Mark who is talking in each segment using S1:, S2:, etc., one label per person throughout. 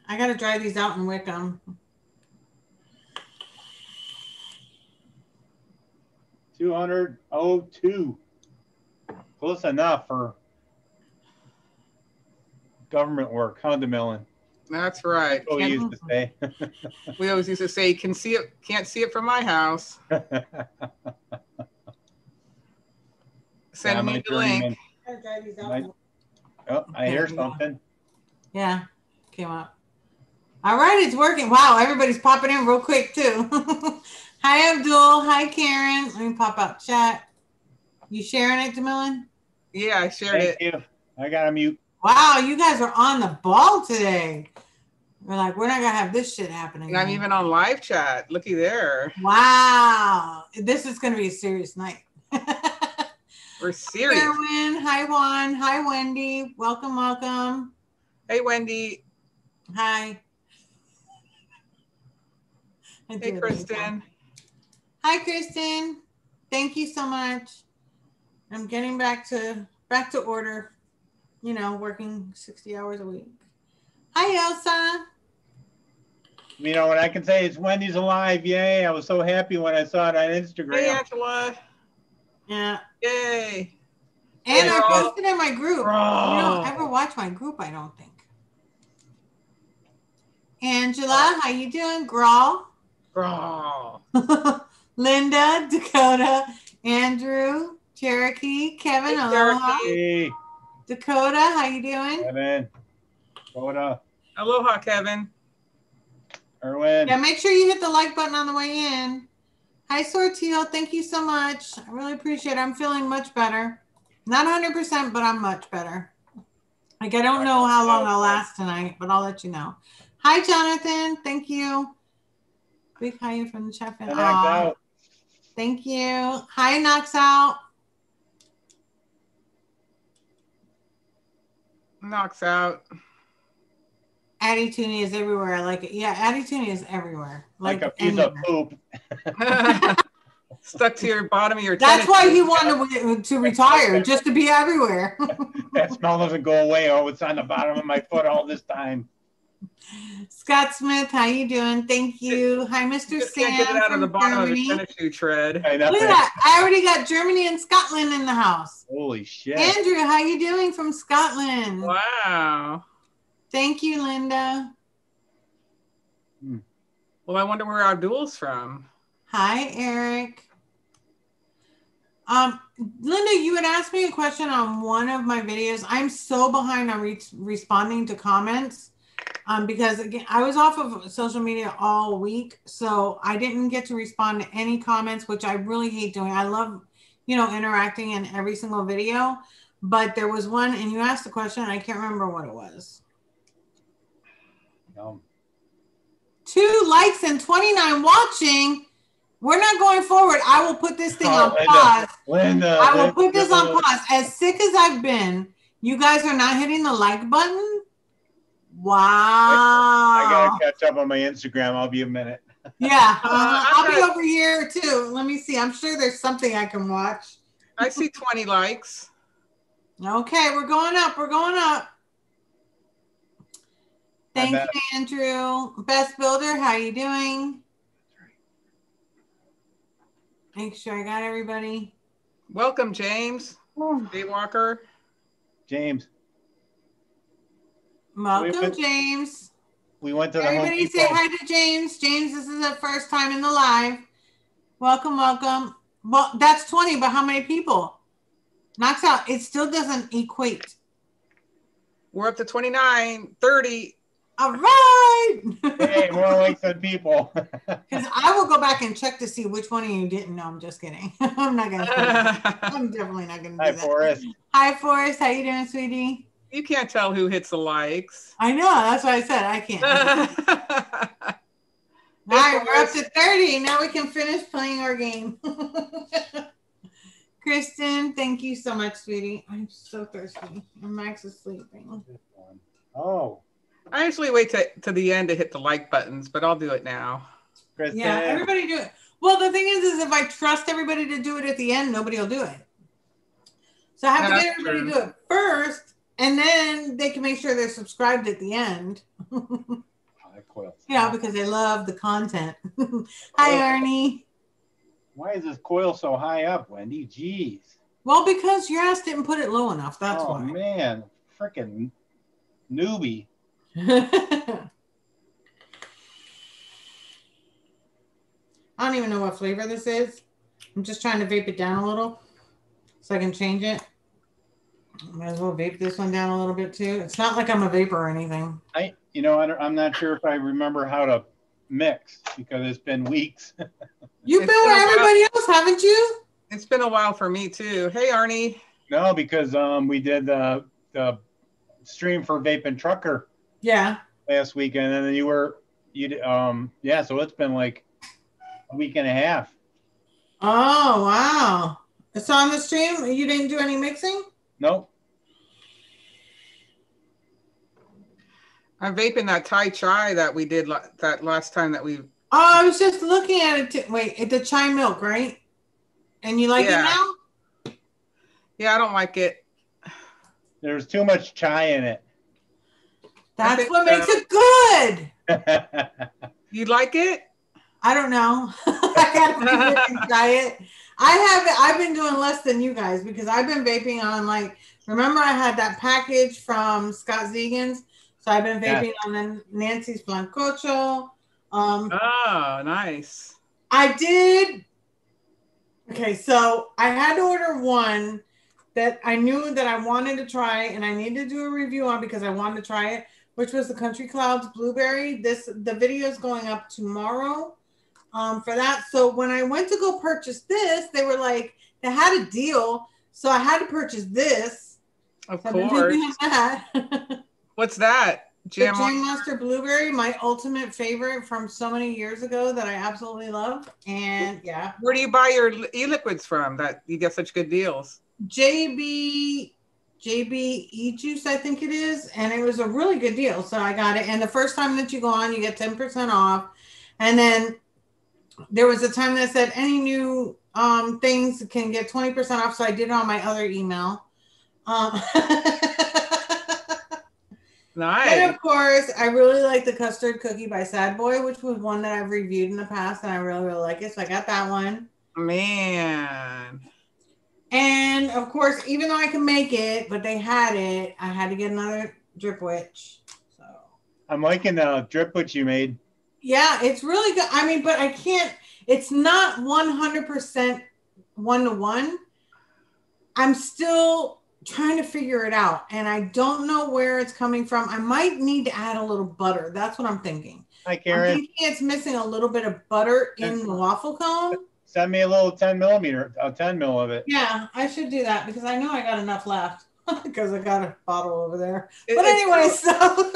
S1: I got to dry these out and wick them.
S2: 202. Close enough for government work, huh, DeMillan?
S3: That's right.
S2: That's what we used to say.
S3: We always used to say, can't see it from my house. Send me the link.
S2: Oh, I hear something.
S1: Yeah, came up. All right, it's working. Wow, everybody's popping in real quick too. Hi, Abdul. Hi, Karen. Let me pop out chat. You sharing it, DeMillan?
S3: Yeah, I shared it.
S2: Thank you. I got to mute.
S1: Wow, you guys are on the ball today. We're like, we're not going to have this shit happening.
S3: And I'm even on live chat. Looky there.
S1: Wow. This is going to be a serious night.
S3: We're serious.
S1: Erwin. Hi, Juan. Hi, Wendy. Welcome, welcome.
S3: Hey, Wendy.
S1: Hi.
S3: Hey, Kristen.
S1: Hi, Kristen. Thank you so much. I'm getting back to order. You know, working 60 hours a week. Hi, Elsa.
S2: You know what I can say is Wendy's alive. Yay. I was so happy when I saw it on Instagram.
S3: Hey, Angela.
S1: Yeah.
S3: Yay.
S1: And I posted in my group. You don't ever watch my group, I don't think. Angela, how you doing? Grawl. Linda, Dakota, Andrew, Cherokee, Kevin, aloha.
S2: Hey.
S1: Dakota, how you doing?
S2: Kevin. Dakota.
S3: Aloha, Kevin.
S2: Erwin.
S1: Yeah, make sure you hit the like button on the way in. Hi, Sortio. Thank you so much. I really appreciate it. I'm feeling much better. Not 100%, but I'm much better. Like, I don't know how long I'll last tonight, but I'll let you know. Hi, Jonathan. Thank you. Big hi from the chat.
S2: Out.
S1: Thank you. Hi, Knocks Out.
S3: Knocks out.
S1: Addie is everywhere. I like it. Yeah, Addie is everywhere.
S2: Like a piece of poop.
S3: Stuck to your bottom of your
S1: That's why he wanted to retire, just to be everywhere.
S2: That smell doesn't go away. Oh, it's on the bottom of my foot all this time.
S1: Scott Smith, how you doing? Thank you. Hi, Mr. Sam.
S3: Can't get it out of the bottom of the tennis shoe tread.
S2: Look
S1: at that. I already got Germany and Scotland in the house.
S2: Holy shit.
S1: Andrew, how you doing from Scotland?
S3: Wow.
S1: Thank you, Linda.
S3: Well, I wonder where Abdul's from.
S1: Hi, Eric. Linda, you had asked me a question on one of my videos. I'm so behind on responding to comments because, again, I was off of social media all week, so I didn't get to respond to any comments, which I really hate doing. I love, interacting in every single video, but there was one, and you asked a question, and I can't remember what it was. 2 likes and 29 watching. We're not going forward. I will put this thing on pause.
S2: Linda,
S1: I will put this on pause. As sick as I've been, you guys are not hitting the like button? Wow.
S2: I got to catch up on my Instagram. I'll be a minute.
S1: Yeah. I'll be over here too. Let me see. I'm sure there's something I can watch.
S3: I see 20 likes.
S1: Okay. We're going up. We're going up. Thank you, Andrew. Best Builder, how you doing? Make sure I got everybody.
S3: Welcome, James. Daywalker.
S2: James.
S1: Welcome, James.
S2: We went to the
S1: Everybody say hi to James. James, this is the first time in the live. Welcome, welcome. Well, that's 20, but how many people? Knocks out. It still doesn't equate.
S3: We're up to 29, 30.
S1: All right.
S2: Hey, more likes than people.
S1: Because I will go back and check to see which one of you didn't know. I'm just kidding. I'm not going to. I'm definitely not going to do that.
S2: Hi, Forrest.
S1: Hi, Forrest. How you doing, sweetie?
S3: You can't tell who hits the likes.
S1: I know. That's what I said. I can't. All right, we're up to 30. Now we can finish playing our game. Kristen, thank you so much, sweetie. I'm so thirsty. And Max is sleeping.
S2: Oh.
S3: I usually wait to the end to hit the like buttons, but I'll do it now.
S2: Kristen.
S1: Yeah, everybody do it. Well, the thing is if I trust everybody to do it at the end, nobody will do it. So I have to get everybody to do it first, and then they can make sure they're subscribed at the end.
S2: coil.
S1: Yeah, because they love the content. Hi, Arnie.
S2: Why is this coil so high up, Wendy? Jeez.
S1: Well, because your ass didn't put it low enough. That's why.
S2: Oh, man. Freaking newbie.
S1: I don't even know what flavor this is. I'm just trying to vape it down a little so I can change it. Might as well vape this one down a little bit too. It's not like I'm a vapor or anything.
S2: I'm not sure if I remember how to mix because it's been weeks.
S1: You've been with everybody else, haven't you?
S3: It's been a while for me too. Hey, Arnie.
S2: No, because we did the stream for Vaping Trucker.
S1: Yeah.
S2: Last weekend, and then so it's been like a week and a half.
S1: Oh wow! It's on the stream. You didn't do any mixing?
S2: Nope.
S3: I'm vaping that Thai chai that we did that last time that we.
S1: Oh, I was just looking at it. Wait, it's the chai milk, right? And you like it now?
S3: Yeah, I don't like it.
S2: There's too much chai in it.
S1: That's what makes it good.
S3: You like it?
S1: I don't know. I gotta try it. I've been doing less than you guys because I've been vaping on remember I had that package from Scott Zegan's, so I've been vaping on the Nancy's Blancocho.
S3: Oh, nice.
S1: I did. Okay, so I had to order one that I knew that I wanted to try and I needed to do a review on because I wanted to try it, which was the Country Clouds Blueberry. The video is going up tomorrow for that. So when I went to go purchase this, they were like, they had a deal. So I had to purchase this.
S3: Of course. What's that?
S1: Jam Monster Blueberry, my ultimate favorite from so many years ago that I absolutely love. And yeah.
S3: Where do you buy your e-liquids from that you get such good deals?
S1: JB E-Juice, I think it is. And it was a really good deal. So I got it. And the first time that you go on, you get 10% off. And then there was a time that said any new things can get 20% off. So I did it on my other email.
S3: Nice.
S1: And of course, I really like the custard cookie by Sad Boy, which was one that I've reviewed in the past, and I really, really like it. So I got that one.
S3: Man.
S1: And of course, even though I can make it, but they had it, I had to get another Drip Witch. So
S2: I'm liking the Drip Witch you made.
S1: Yeah, it's really good. I mean, but I can't. It's not 100% 1-to-1. I'm still trying to figure it out, and I don't know where it's coming from. I might need to add a little butter. That's what I'm thinking.
S2: Hi, Karen.
S1: I'm thinking it's missing a little bit of butter in the waffle cone.
S2: Send me a little 10 mil of it.
S1: Yeah, I should do that because I know I got enough left because I got a bottle over there. But anyway,
S3: it's so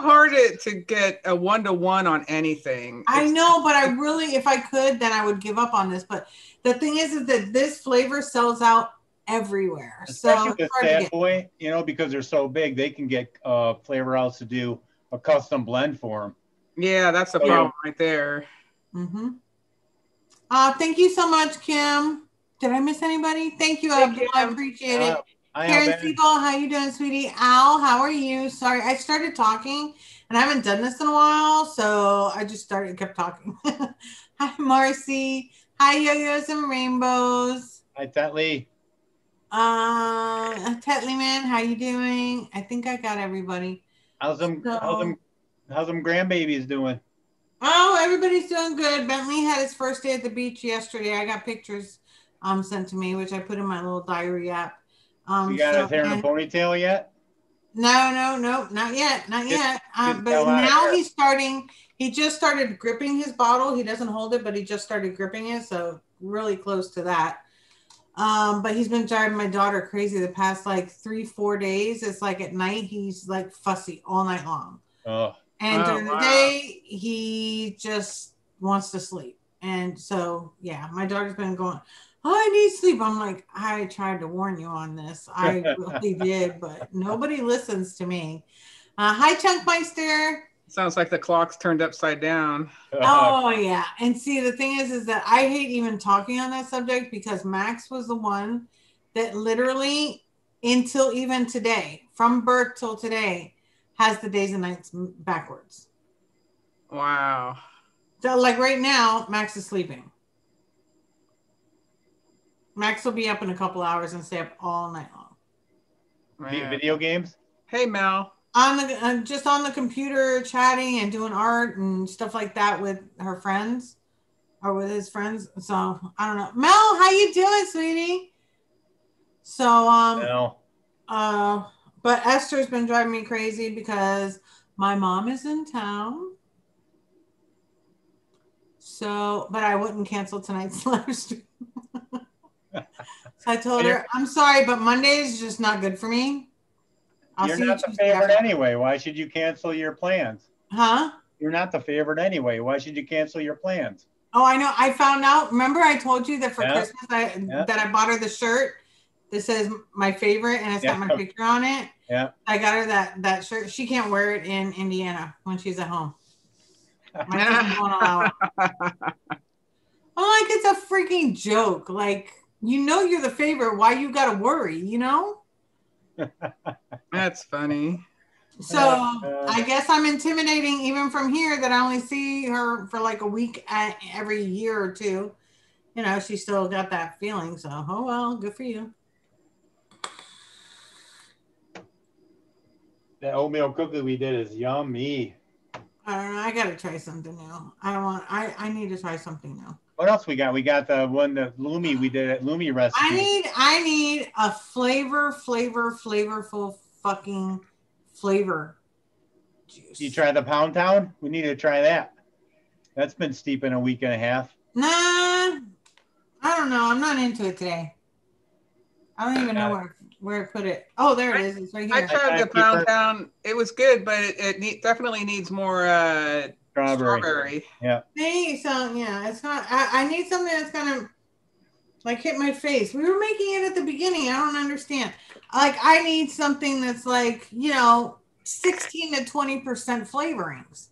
S3: hard to get a 1-to-1 on anything.
S1: I know, but I really, if I could, then I would give up on this. But the thing is that this flavor sells out everywhere.
S2: Especially
S1: so
S2: with Sad Boy, because they're so big, they can get flavor outs to do a custom blend for them.
S3: Yeah, that's the problem right there.
S1: Mm-hmm. Thank you so much, Kim. Did I miss anybody? Thank you, Abdul. I appreciate it. Karen Siegel, how you doing, sweetie? Al, how are you? Sorry, I started talking, and I haven't done this in a while, so I just kept talking. Hi, Marcy. Hi, Yo-Yos and Rainbows.
S2: Hi, Tetley.
S1: Tetley man, how you doing? I think I got everybody.
S2: How's them grandbabies doing?
S1: Oh, everybody's doing good. Bentley had his first day at the beach yesterday. I got pictures sent to me, which I put in my little diary app.
S2: You got his hair in a ponytail yet?
S1: No, not yet. But now he's starting. He just started gripping his bottle. He doesn't hold it, but he just started gripping it. So really close to that. But he's been driving my daughter crazy the past 3-4 days. It's like at night, he's like fussy all night long.
S2: Oh.
S1: And during the day, he just wants to sleep. And so, yeah, my daughter's been going, I need sleep. I'm like, I tried to warn you on this. I really did, but nobody listens to me. Hi, Chunkmeister.
S3: Sounds like the clock's turned upside down.
S1: Oh, yeah. And see, the thing is that I hate even talking on that subject because Max was the one that literally, until even today, from birth till today, has the days and nights backwards.
S3: Wow.
S1: So like right now, Max is sleeping. Max will be up in a couple hours and stay up all night long.
S2: Video games?
S3: Hey, Mel.
S1: Just on the computer chatting and doing art and stuff like that with her friends or with his friends. So I don't know. Mel, how you doing, sweetie? So
S2: No.
S1: but Esther's been driving me crazy because my mom is in town. So, but I wouldn't cancel tonight's live stream. So I told her, I'm sorry, but Monday is just not good for me.
S2: You're not the favorite anyway. Why should you cancel your plans?
S1: Huh?
S2: You're not the favorite anyway. Why should you cancel your plans?
S1: Oh, I know. I found out. Remember I told you that for Christmas that I bought her the shirt that says my favorite and it's got my picture on it.
S2: Yeah.
S1: I got her that shirt. She can't wear it in Indiana when she's at home. My sister won't allow it. I'm like, it's a freaking joke. Like, you know you're the favorite. Why you gotta worry, you know?
S3: That's funny.
S1: So I guess I'm intimidating even from here that I only see her for like a week every year or two. You know, she still got that feeling. So, oh well, good for you.
S2: That oatmeal cookie we did is yummy.
S1: I don't know. I gotta try something new. I need to try something new.
S2: What else we got? We got the one that Lumi we did at Lumi recipe.
S1: I need a flavorful fucking flavor juice.
S2: You try the Pound Town? We need to try that. That's been steeping a week and a half.
S1: Nah, I don't know. I'm not into it today. I don't even know where I put it. Oh, there it is. It's right here.
S3: I tried the Pound Town. It was good, but it definitely needs more strawberry.
S2: Yeah.
S1: Hey, so yeah, it's not. I need something that's gonna like hit my face. We were making it at the beginning. I don't understand. Like I need something that's like 16 to 20% flavorings.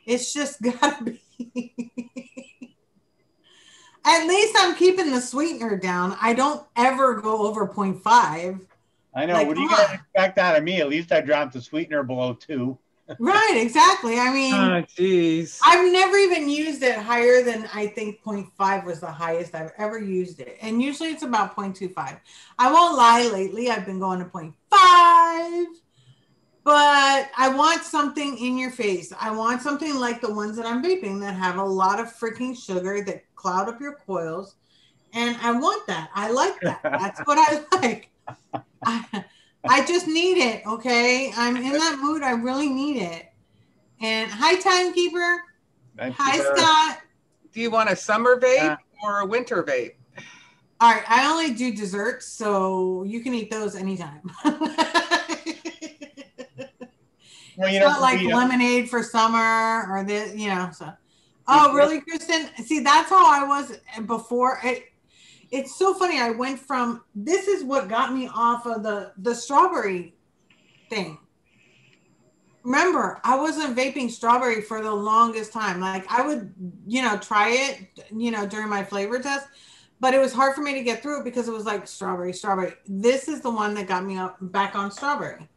S1: It's just gotta be. At least I'm keeping the sweetener down. I don't ever go over 0.5.
S2: I know. Like, what do you guys expect out of me? At least I dropped the sweetener below 2.
S1: Right, exactly. I mean,
S3: jeez.
S1: I've never even used it higher than I think 0.5 was the highest I've ever used it. And usually it's about 0.25. I won't lie, lately I've been going to 0.5. But I want something in your face. I want something like the ones that I'm vaping that have a lot of freaking sugar that cloud up your coils. And I want that. I like that. That's what I like. I just need it, okay? I'm in that mood. I really need it. And hi, Timekeeper. Hi, Scott.
S3: Do you want a summer vape or a winter vape?
S1: All right. I only do desserts, so you can eat those anytime. Well, it's not like lemonade for summer or this, so. Oh, really, Kristen? See, that's how I was before. It's so funny. I went from, this is what got me off of the strawberry thing. Remember, I wasn't vaping strawberry for the longest time. Like I would, try it, during my flavor test, but it was hard for me to get through it because it was like strawberry. This is the one that got me back on strawberry.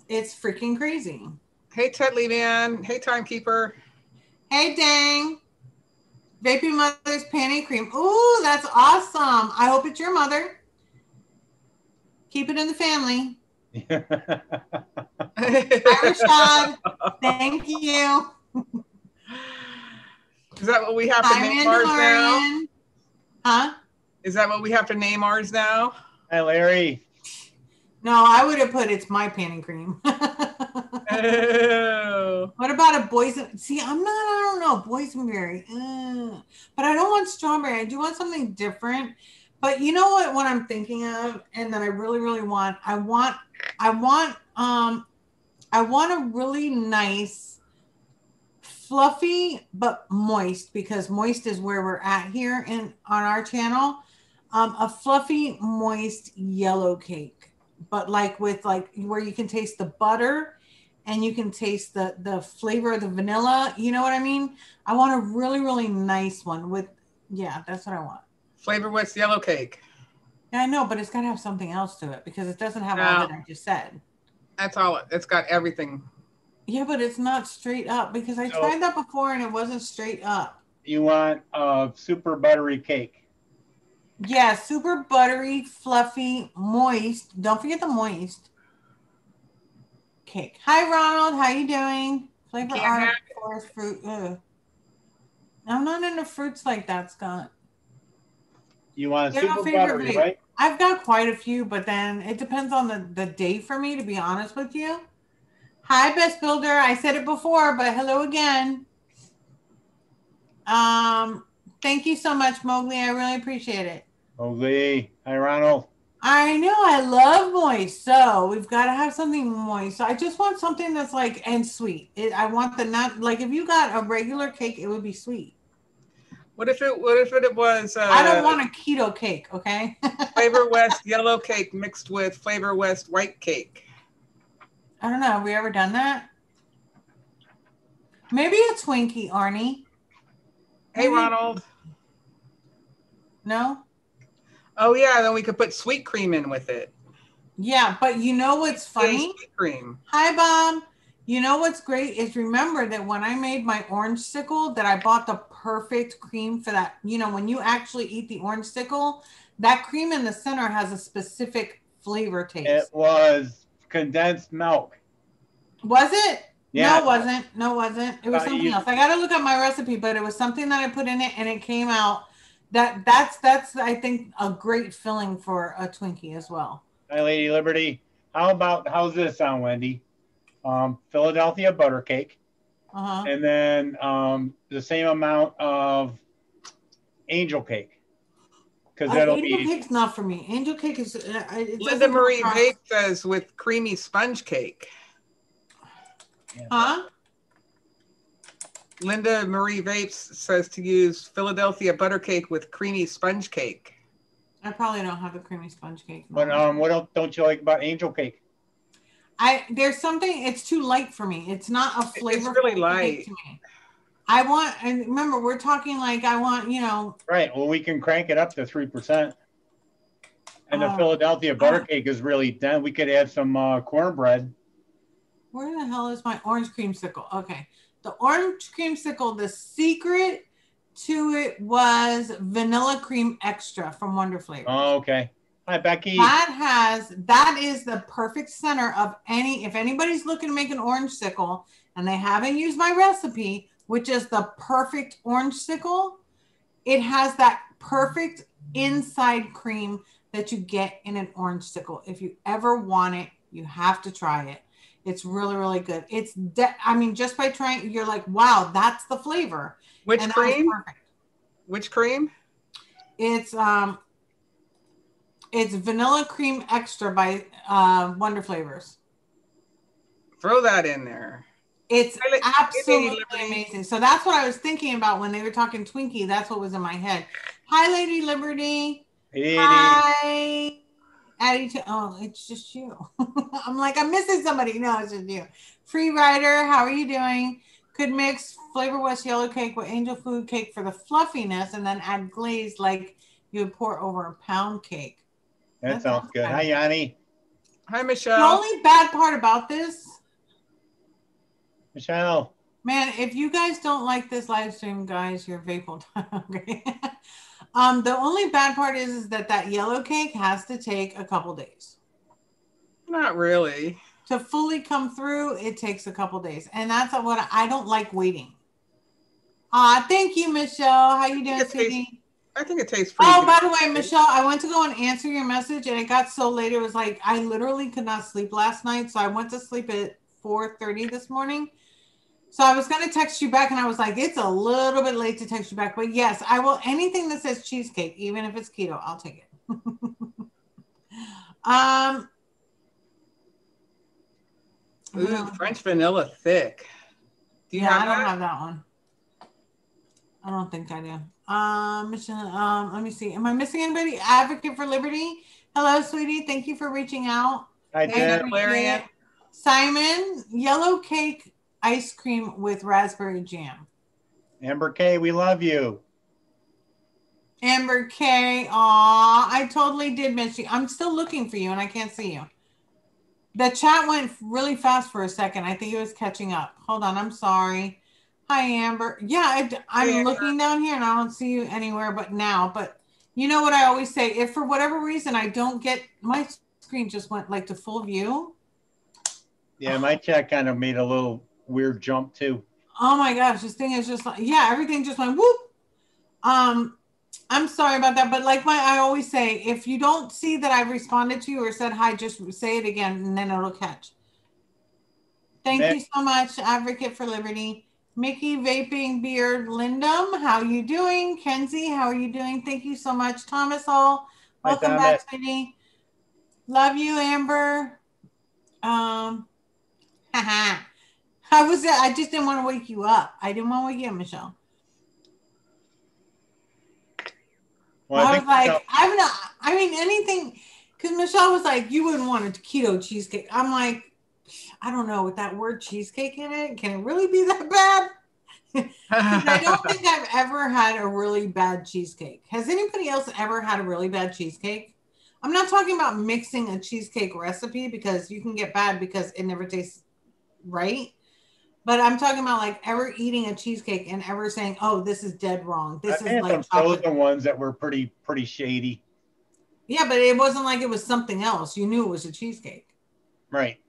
S1: It's freaking crazy.
S3: Hey, Tetley Man. Hey, Timekeeper.
S1: Hey, Dang. Vaping Mother's Panty Cream. Ooh, that's awesome. I hope it's your mother. Keep it in the family. Hi, Rashad. Thank you.
S3: Is that what we have to name ours now?
S1: Huh?
S3: Is that what we have to name ours now?
S2: Hi, Larry.
S1: No, I would have put it's my panty cream.
S3: Oh.
S1: What about a boysenberry? See, I don't know, boysenberry. But I don't want strawberry. I do want something different. But you know what I'm thinking of and that I really, really want? I want a really nice, fluffy, but moist, because moist is where we're at here on our channel. A fluffy, moist yellow cake. But like with where you can taste the butter and you can taste the flavor of the vanilla. You know what I mean? I want a really, really nice one with, that's what I want.
S3: Flavor what's yellow cake?
S1: Yeah, I know, but it's got to have something else to it because it doesn't have all that I just said.
S3: That's all. It's got everything.
S1: Yeah, but it's not straight up because I tried that before and it wasn't straight up.
S2: You want a super buttery cake.
S1: Yeah, super buttery, fluffy, moist. Don't forget the moist cake. Hi, Ronald. How you doing? Flavor
S3: Can't have
S1: art, forest fruit. Ugh. I'm not into fruits like that, Scott.
S2: You want a
S1: You have
S2: super
S1: a favorite
S2: buttery,
S1: vape?
S2: right?
S1: I've got quite a few, but then it depends on the day for me, to be honest with you. Hi, Best Builder. I said it before, but hello again. Um, Thank you so much, Mowgli. I really appreciate it.
S2: Mowgli. Hi, Ronald.
S1: I know I love moist, so we've got to have something moist. So I just want something that's like and sweet. I want the nut. Like if you got a regular cake, it would be sweet.
S3: What if it was
S1: I don't want a keto cake, okay?
S3: Flavor West yellow cake mixed with Flavor West white cake?
S1: I don't know. Have we ever done that? Maybe a Twinkie, Arnie.
S3: Hey,
S1: Maybe.
S3: Ronald.
S1: No?
S3: Oh, yeah, then we could put sweet cream in with it.
S1: Yeah, but you know what's funny?
S3: Sweet cream.
S1: Hi, Bob. You know what's great is remember that when I made my orange sickle, that I bought the perfect cream for that. You know, when you actually eat the orange sickle, that cream in the center has a specific flavor taste.
S2: It was condensed milk.
S1: Was it?
S2: Yeah.
S1: No, it wasn't. No, it wasn't. It was something else. I got to look up my recipe, but it was something that I put in it and it came out. That's I think a great filling for a Twinkie as well.
S2: Hi, Lady Liberty. How's this sound, Wendy? Philadelphia butter cake. And then the same amount of angel cake. Because
S1: angel cake's not for me. Angel cake is.
S3: Linda Marie Vape says with creamy sponge cake.
S2: Yeah.
S1: Huh?
S3: Linda Marie Vapes says to use Philadelphia butter cake with creamy sponge cake.
S1: I probably don't have a creamy sponge cake.
S2: But what else don't you like about angel cake?
S1: There's something. It's too light for me. It's not a flavor.
S3: It's really light
S1: to me. I want, and remember, we're talking like I want,
S2: Right. Well, we can crank it up to 3%. And the Philadelphia butter cake is really dense. We could add some cornbread.
S1: Where the hell is my orange creamsicle? Okay. The orange creamsicle, the secret to it was vanilla cream extra from Wonder Flavors.
S2: Oh, okay. Hi, Becky.
S1: That is the perfect center of if anybody's looking to make an orange sickle and they haven't used my recipe, which is the perfect orange sickle, it has that perfect inside cream that you get in an orange sickle. If you ever want it, you have to try it. It's really, really good. Just by trying, you're like, wow, that's the flavor.
S3: Which cream? Which cream?
S1: It's vanilla cream extra by Wonder Flavors.
S3: Throw that in there.
S1: It's absolutely amazing. So that's what I was thinking about when they were talking Twinkie. That's what was in my head. Hi, Lady Liberty.
S2: Hey,
S1: hi. Addie, it's just you. I'm like, I'm missing somebody. No, it's just you. Free Rider, how are you doing? Could mix Flavor West yellow cake with angel food cake for the fluffiness and then add glaze like you would pour over a pound cake.
S2: That sounds good. Hi, Yanni.
S3: Hi, Michelle.
S1: The only bad part about this,
S2: Michelle.
S1: Man, if you guys don't like this live stream, guys, you're vapor hungry. The only bad part is that yellow cake has to take a couple days.
S3: Not really.
S1: To fully come through, it takes a couple days. And that's what I don't like waiting. Thank you, Michelle. How you doing, sweetie?
S3: I think it tastes pretty good.
S1: By the way, Michelle, I went to go and answer your message and it got so late. It was like, I literally could not sleep last night. So I went to sleep at 4:30 this morning. So I was going to text you back and I was like, it's a little bit late to text you back. But yes, I will. Anything that says cheesecake, even if it's keto, I'll take it.
S3: Ooh, French vanilla thick.
S1: Do you have that? I don't have that one. I don't think I do. Michelle, let me see. Am I missing anybody? Advocate for Liberty. Hello, sweetie. Thank you for reaching out.
S2: Hi,
S3: Jen.
S1: Simon, yellow cake ice cream with raspberry jam.
S2: Amber K, we love you.
S1: Amber K, aw, I totally did miss you. I'm still looking for you and I can't see you. The chat went really fast for a second. I think it was catching up. Hold on. I'm sorry. Hi, Amber. Yeah, I'm looking down here and I don't see you anywhere but now. But you know what I always say? If for whatever reason I don't get, my screen just went like to full view.
S2: Yeah, my chat kind of made a little weird jump too.
S1: Oh my gosh, this thing is just like, yeah, everything just went whoop. I'm sorry about that, but like I always say, if you don't see that I've responded to you or said hi, just say it again and then it'll catch. Thank you so much, Advocate for Liberty. Mickey Vaping Beard Lindum, how you doing? Kenzie, how are you doing? Thank you so much. Thomas Hall, welcome back, sweetie. Love you, Amber. I just didn't want to wake you up. I didn't want to wake you up, Michelle. Well, I was like, I'm not, I mean, anything, because Michelle was like, you wouldn't want a keto cheesecake. I'm like, I don't know, with that word cheesecake in it, can it really be that bad? I don't think I've ever had a really bad cheesecake. Has anybody else ever had a really bad cheesecake? I'm not talking about mixing a cheesecake recipe because you can get bad because it never tastes right. But I'm talking about like ever eating a cheesecake and ever saying, "Oh, this is dead wrong." This is like
S2: those are the ones that were pretty shady.
S1: Yeah, but it wasn't like it was something else. You knew it was a cheesecake.
S2: Right.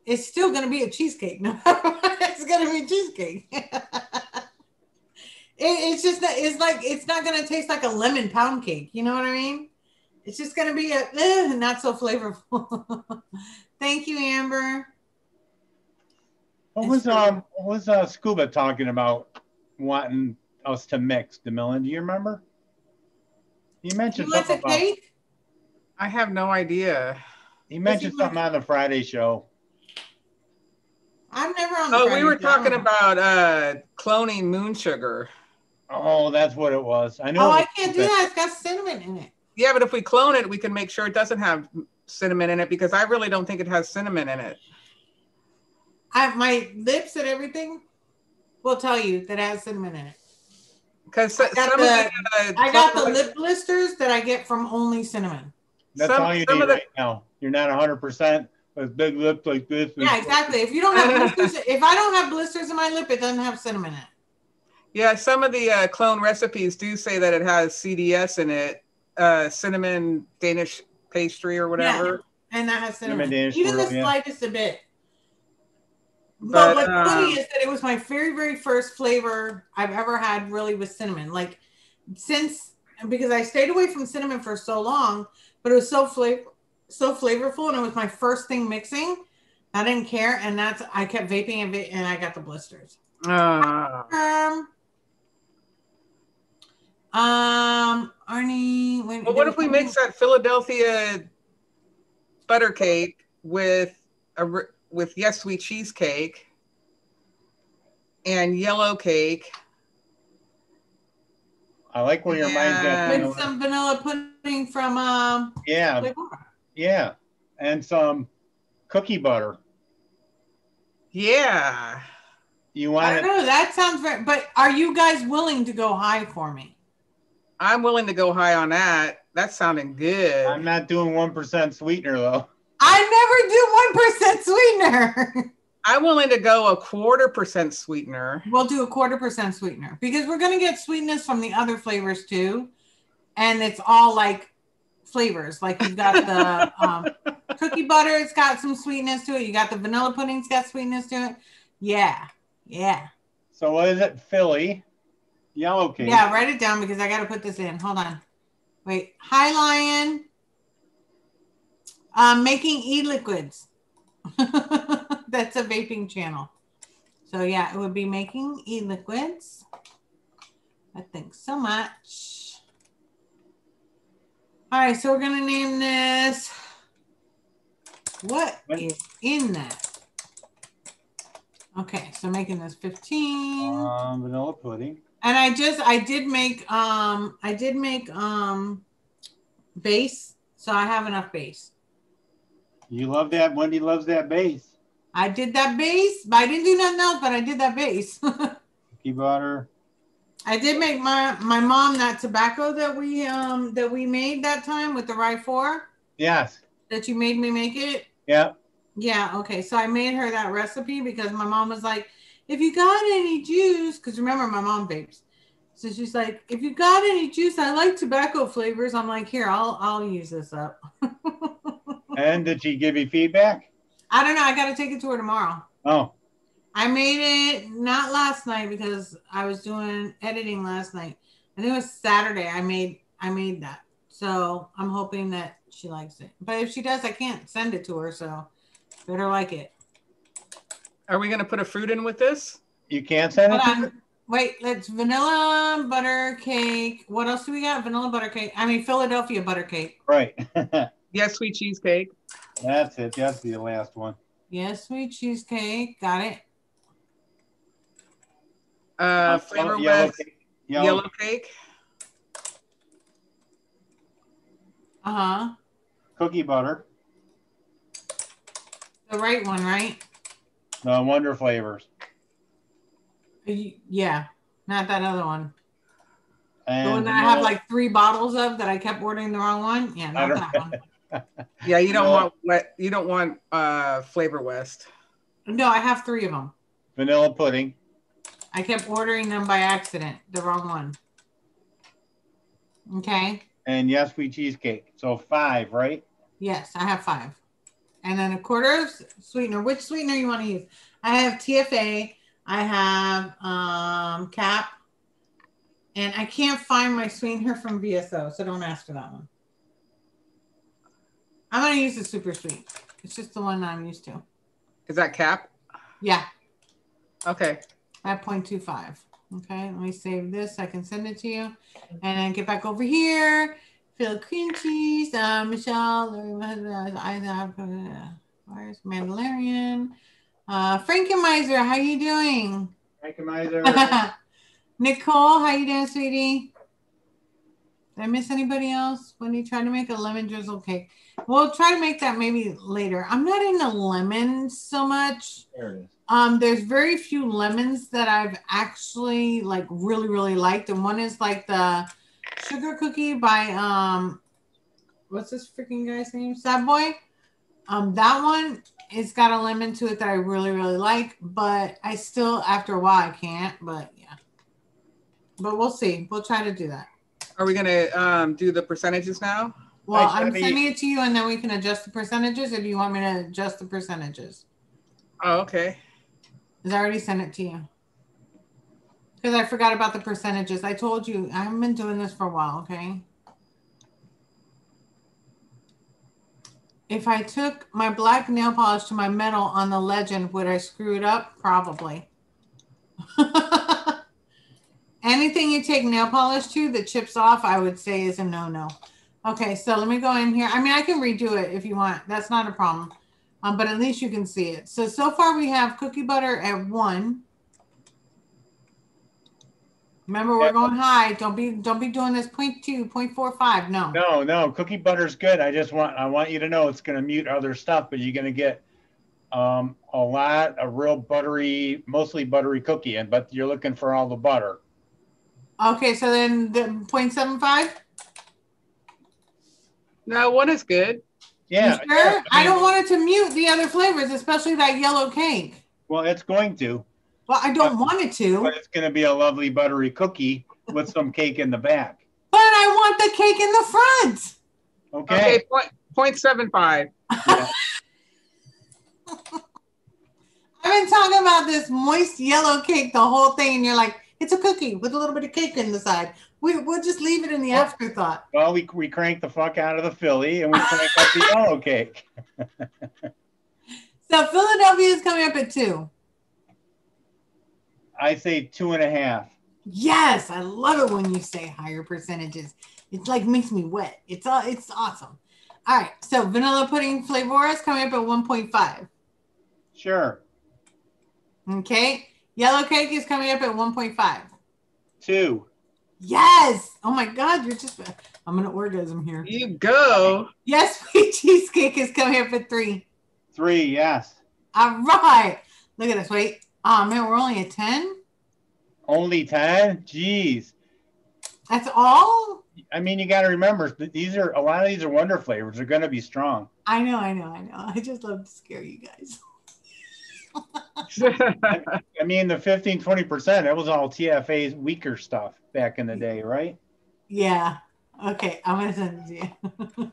S1: It's still going to be a cheesecake. No, it's going to be cheesecake. It's just that it's like it's not going to taste like a lemon pound cake. You know what I mean? It's just going to be not so flavorful. Thank you, Amber.
S2: What was Scuba talking about wanting us to mix, DeMillan? Do you remember? You mentioned something about cake?
S3: I have no idea.
S2: He mentioned something on the Friday show.
S1: I'm never on the Friday
S3: we were talking about cloning moon sugar.
S2: Oh, that's what it was. I know.
S1: Oh, I can't do that. It's got cinnamon in it.
S3: Yeah, but if we clone it, we can make sure it doesn't have cinnamon in it because I really don't think it has cinnamon in it.
S1: My lips and everything will tell you that it has cinnamon in it.
S3: Because
S1: I got the lip blisters that I get from only cinnamon.
S2: That's all you need right now. You're not 100% with big lips like this.
S1: Yeah, exactly. If you don't have blisters, if I don't have blisters in my lip, it doesn't have cinnamon in it.
S3: Yeah, some of the clone recipes do say that it has CDS in it, cinnamon Danish pastry or whatever.
S1: Yeah, and that has cinnamon. Even the slightest a bit. But what's funny is that it was my very, very first flavor I've ever had really with cinnamon. Like because I stayed away from cinnamon for so long, but it was so flavorful and it was my first thing mixing. I didn't care. And I kept vaping and I got the blisters. Arnie.
S3: But what if we mix that Philadelphia butter cake with Yes Sweet cheesecake and yellow cake?
S2: I like where your mind's at.
S1: With some vanilla pudding from
S2: yeah, and some cookie butter.
S3: Yeah.
S2: You want?
S1: I don't know. That sounds very. But are you guys willing to go high for me?
S3: I'm willing to go high on that. That's sounding good.
S2: I'm not doing 1% sweetener though.
S1: I never do 1% sweetener.
S3: I'm willing to go 1/4% sweetener.
S1: We'll do 1/4% sweetener because we're going to get sweetness from the other flavors too. And it's all like flavors. Like you've got the cookie butter, it's got some sweetness to it. You got the vanilla pudding, it's got sweetness to it. Yeah.
S2: So what is it? Philly yellow cake.
S1: Yeah, write it down because I got to put this in. Hold on. Wait. Hi, Lion. Making e-liquids. That's a vaping channel. So yeah, it would be making e-liquids. Thanks so much. All right, so we're going to name this. What is in that? Okay, so making this 15.
S2: Vanilla pudding.
S1: And I did make base, so I have enough base.
S2: You love that. Wendy loves that base.
S1: I did that base, but I didn't do nothing else, but I did that base.
S2: Cookie butter.
S1: I did make my mom that tobacco that we made that time with the rye 4.
S2: Yes.
S1: That you made me make it.
S2: Yeah.
S1: Yeah, okay. So I made her that recipe because my mom was like, if you got any juice, because remember my mom vapes. So she's like, if you got any juice, I like tobacco flavors. I'm like, here, I'll use this up.
S2: And did she give you feedback?
S1: I don't know. I got to take it to her tomorrow.
S2: Oh.
S1: I made it not last night because I was doing editing last night. I think it was Saturday. I made that. So I'm hoping that she likes it. But if she does, I can't send it to her. So better like it.
S3: Are we going to put a fruit in with this?
S2: You can't send it to her?
S1: Wait, let's vanilla butter cake. What else do we got? Vanilla butter cake. I mean, Philadelphia butter cake.
S2: Right.
S3: Yes, sweet cheesecake.
S2: That's it. That's the last one.
S1: Yes, sweet cheesecake. Got it.
S3: Flavor West yellow cake.
S1: Uh-huh.
S2: Cookie butter.
S1: The right one, right?
S2: The Wonder Flavors.
S1: Yeah, not that other one.
S2: And
S1: the one that I have like 3 bottles of that I kept ordering the wrong one. Yeah, not that one.
S3: Yeah, you don't want Flavor West.
S1: No, I have 3 of them.
S2: Vanilla pudding.
S1: I kept ordering them by accident, the wrong one. Okay.
S2: And yes, sweet cheesecake. So 5, right?
S1: Yes, I have 5. And then a quarter of sweetener. Which sweetener you want to use? I have TFA. I have CAP. And I can't find my sweetener from VSO, so don't ask for that one. I'm going to use the super sweet. It's just the one I'm used to.
S3: Is that CAP?
S1: Yeah.
S3: Okay.
S1: At 0.25. Okay, let me save this. I can send it to you. And then get back over here. Fill cream cheese. Michelle. Where's Mandalorian? Frankenmeiser, how you doing?
S2: Frankenmeiser.
S1: Nicole, how you doing, sweetie? Did I miss anybody else? Wendy, try to make a lemon drizzle cake. We'll try to make that maybe later. I'm not into lemons so much.
S2: There it is.
S1: There's very few lemons that I've actually like really liked. And one is like the sugar cookie by what's this freaking guy's name? Sad Boy. That one, it's got a lemon to it that I really like, but I still after a while I can't, but yeah. But we'll see. We'll try to do that.
S3: Are we gonna do the percentages now?
S1: Well, I'm sending it to you and then we can adjust the percentages if you want me to adjust the percentages.
S3: Oh, okay.
S1: Because I already sent it to you. Because I forgot about the percentages. I told you, I haven't been doing this for a while, okay? If I took my black nail polish to my metal on the legend, would I screw it up? Probably. Anything you take nail polish to that chips off, I would say is a no-no. Okay, so let me go in here. I mean, I can redo it if you want. That's not a problem. But at least you can see it. So far we have cookie butter at 1. Remember, we're going high. Don't be doing this 0.2, 0.45. No.
S2: No. Cookie butter's good. I want you to know it's going to mute other stuff, but you're going to get a lot of real buttery, mostly buttery cookie, but you're looking for all the butter.
S1: Okay, so then the 0.75.
S3: No, 1 is good.
S2: Yeah.
S1: You sure? Yeah, I don't want it to mute the other flavors, especially that yellow cake.
S2: Well, it's going to.
S1: Well, I don't want it to.
S2: But it's going to be a lovely buttery cookie with some cake in the back.
S1: But I want the cake in the front.
S3: Okay, 0.75. Yeah.
S1: I've been talking about this moist yellow cake the whole thing, and you're like, it's a cookie with a little bit of cake in the side. We'll just leave it in the afterthought.
S2: Well, we crank the fuck out of the Philly, and we crank up the yellow cake.
S1: So Philadelphia is coming up at 2.
S2: I say 2.5.
S1: Yes, I love it when you say higher percentages. It like makes me wet. It's awesome. All right, so vanilla pudding flavor is coming up at 1.5.
S2: Sure.
S1: Okay, yellow cake is coming up at 1.5.
S2: 2.
S1: Yes. Oh my God, I'm gonna orgasm here.
S3: You go.
S1: Yes, sweet cheesecake is coming up at 3.
S2: 3, yes.
S1: All right. Look at this. Wait. Oh man, we're only at 10.
S2: Only 10? Jeez.
S1: That's all?
S2: I mean, you got to remember these are a lot of these are wonder flavors. They're going to be strong.
S1: I know. I just love to scare you guys.
S2: I mean, the 15-20%, it was all TFA's weaker stuff back in the day, right?
S1: Yeah. Okay, I'm gonna send it to you.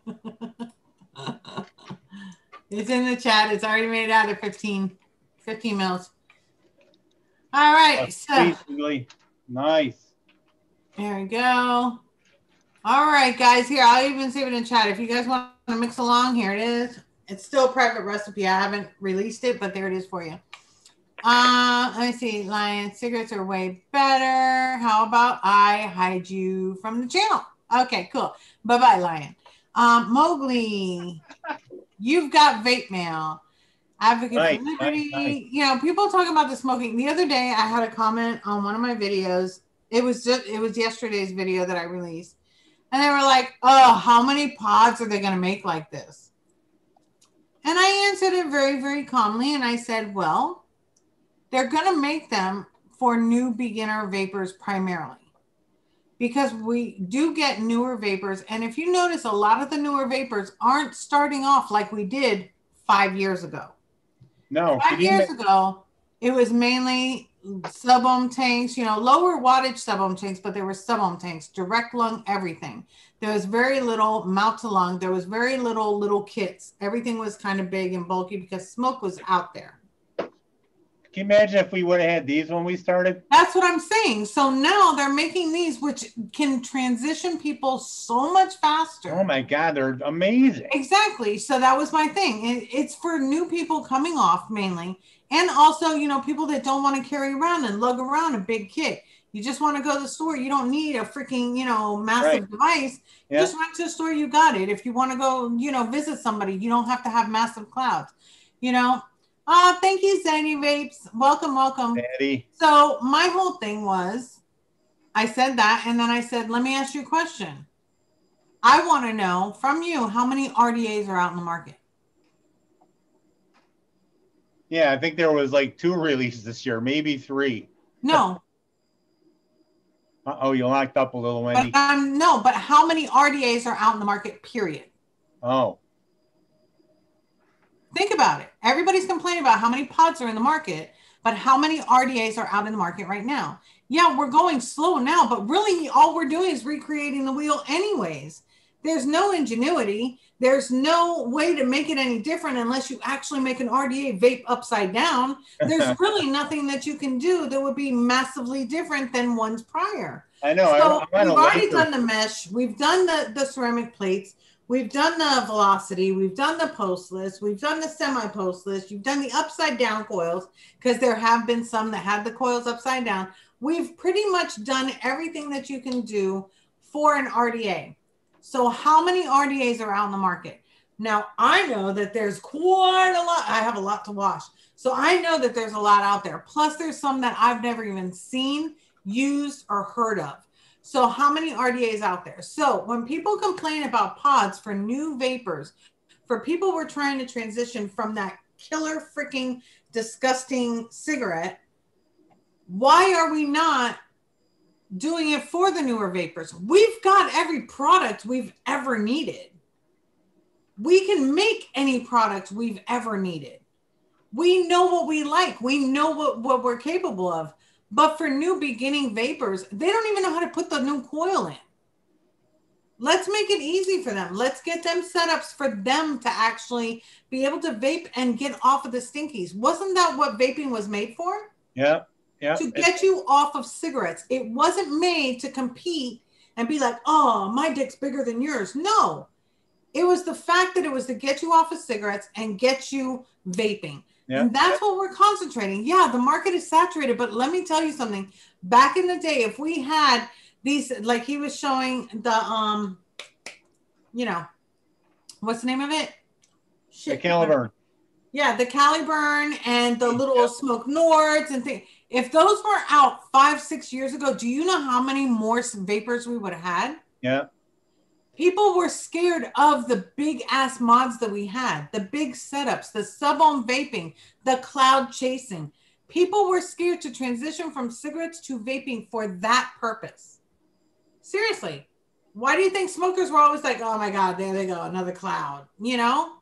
S1: It's in the chat. It's already made out of 15 mils. All right. So
S2: nice.
S1: There we go. All right, guys. Here, I'll even save it in chat. If you guys want to mix along, here it is. It's still a private recipe. I haven't released it, but there it is for you. Let me see. Lion, cigarettes are way better. How about I hide you from the channel? Okay, cool. Bye-bye, Lion. Mowgli, you've got vape mail. Advocate for liberty. Nice. You know, people talk about the smoking. The other day, I had a comment on one of my videos. It was yesterday's video that I released. And they were like, oh, how many pods are they going to make like this? And I answered it very, very calmly. And I said, well, they're going to make them for new beginner vapors primarily. Because we do get newer vapors. And if you notice, a lot of the newer vapors aren't starting off like we did 5 years ago.
S2: No.
S1: 5 years ago, it was mainly sub-ohm tanks, you know, lower wattage sub-ohm tanks, but there were sub-ohm tanks, direct lung, everything. There was very little mouth to lung. There was very little kits. Everything was kind of big and bulky because smoke was out there.
S2: Can you imagine if we would have had these when we started?
S1: That's what I'm saying. So now they're making these, which can transition people so much faster.
S2: Oh my God, they're amazing.
S1: Exactly. So that was my thing. It's for new people coming off mainly. And also, you know, people that don't want to carry around and lug around a big kit. You just want to go to the store. You don't need a freaking, you know, massive device. Yeah. Just run to the store. You got it. If you want to go, you know, visit somebody, you don't have to have massive clouds, you know. Thank you, Zany Vapes. Welcome, welcome.
S2: Daddy.
S1: So my whole thing was, I said that, and then I said, let me ask you a question. I want to know from you how many RDAs are out in the market.
S2: Yeah, I think there was like 2 releases this year, maybe 3.
S1: No.
S2: Oh, you locked up a little, Wendy.
S1: No, but how many RDAs are out in the market, period?
S2: Oh.
S1: Think about it. Everybody's complaining about how many pods are in the market, but how many RDAs are out in the market right now? Yeah, we're going slow now, but really all we're doing is recreating the wheel anyways. There's no ingenuity. There's no way to make it any different unless you actually make an RDA vape upside down. There's really nothing that you can do that would be massively different than ones prior.
S2: I know.
S1: So we've already done the mesh. We've done the ceramic plates. We've done the velocity. We've done the postless. We've done the semi-postless. You've done the upside down coils because there have been some that had the coils upside down. We've pretty much done everything that you can do for an RDA. So how many RDAs are out in the market? Now, I know that there's quite a lot. I have a lot to wash. So I know that there's a lot out there. Plus, there's some that I've never even seen, used, or heard of. So how many RDAs out there? So when people complain about pods for new vapors, for people who are trying to transition from that killer freaking disgusting cigarette, why are we not doing it for the newer vapors? We've got every product we've ever needed. We can make any product we've ever needed. We know what we like. We know what we're capable of. But for new beginning vapors, they don't even know how to put the new coil in. Let's make it easy for them. Let's get them setups for them to actually be able to vape and get off of the stinkies. Wasn't that what vaping was made for?
S2: Yeah. Yeah.
S1: To get you off of cigarettes. It wasn't made to compete and be like, oh, my dick's bigger than yours. No. It was the fact that it was to get you off of cigarettes and get you vaping. Yeah. And that's what we're concentrating. Yeah, the market is saturated, but let me tell you something. Back in the day, if we had these, like he was showing the, you know, what's the name of it?
S2: Shit. The Caliburn.
S1: Yeah, the Caliburn and the little smoke Nords and things. If those were out 5-6 years ago, do you know how many more vapors we would have had?
S2: Yeah.
S1: People were scared of the big ass mods that we had, the big setups, the sub-ohm vaping, the cloud chasing. People were scared to transition from cigarettes to vaping for that purpose. Seriously. Why do you think smokers were always like, oh my God, there they go, another cloud, you know?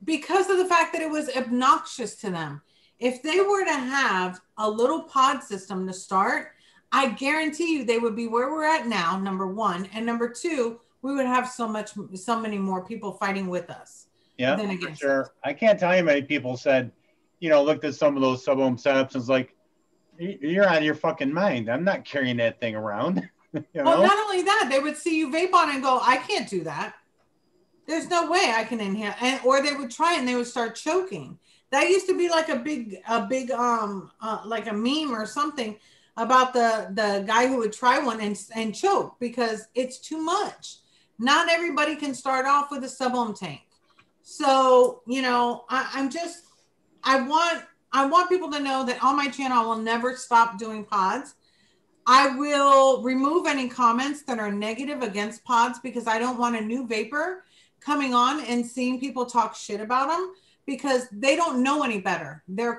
S1: Because of the fact that it was obnoxious to them. If they were to have a little pod system to start, I guarantee you they would be where we're at now, number one. And number two, we would have so many more people fighting with us.
S2: Yeah, for sure. I can't tell you how many people said, you know, looked at some of those sub-ohm setups and was like, you're out of your fucking mind. I'm not carrying that thing around. You know?
S1: Well, not only that, they would see you vape on it and go, I can't do that. There's no way I can inhale. And or they would try and they would start choking. That used to be like a big like a meme or something about the guy who would try one and choke because it's too much. Not everybody can start off with a sub-ohm tank. So, you know, I want people to know that on my channel, I will never stop doing pods. I will remove any comments that are negative against pods because I don't want a new vapor coming on and seeing people talk shit about them because they don't know any better. They're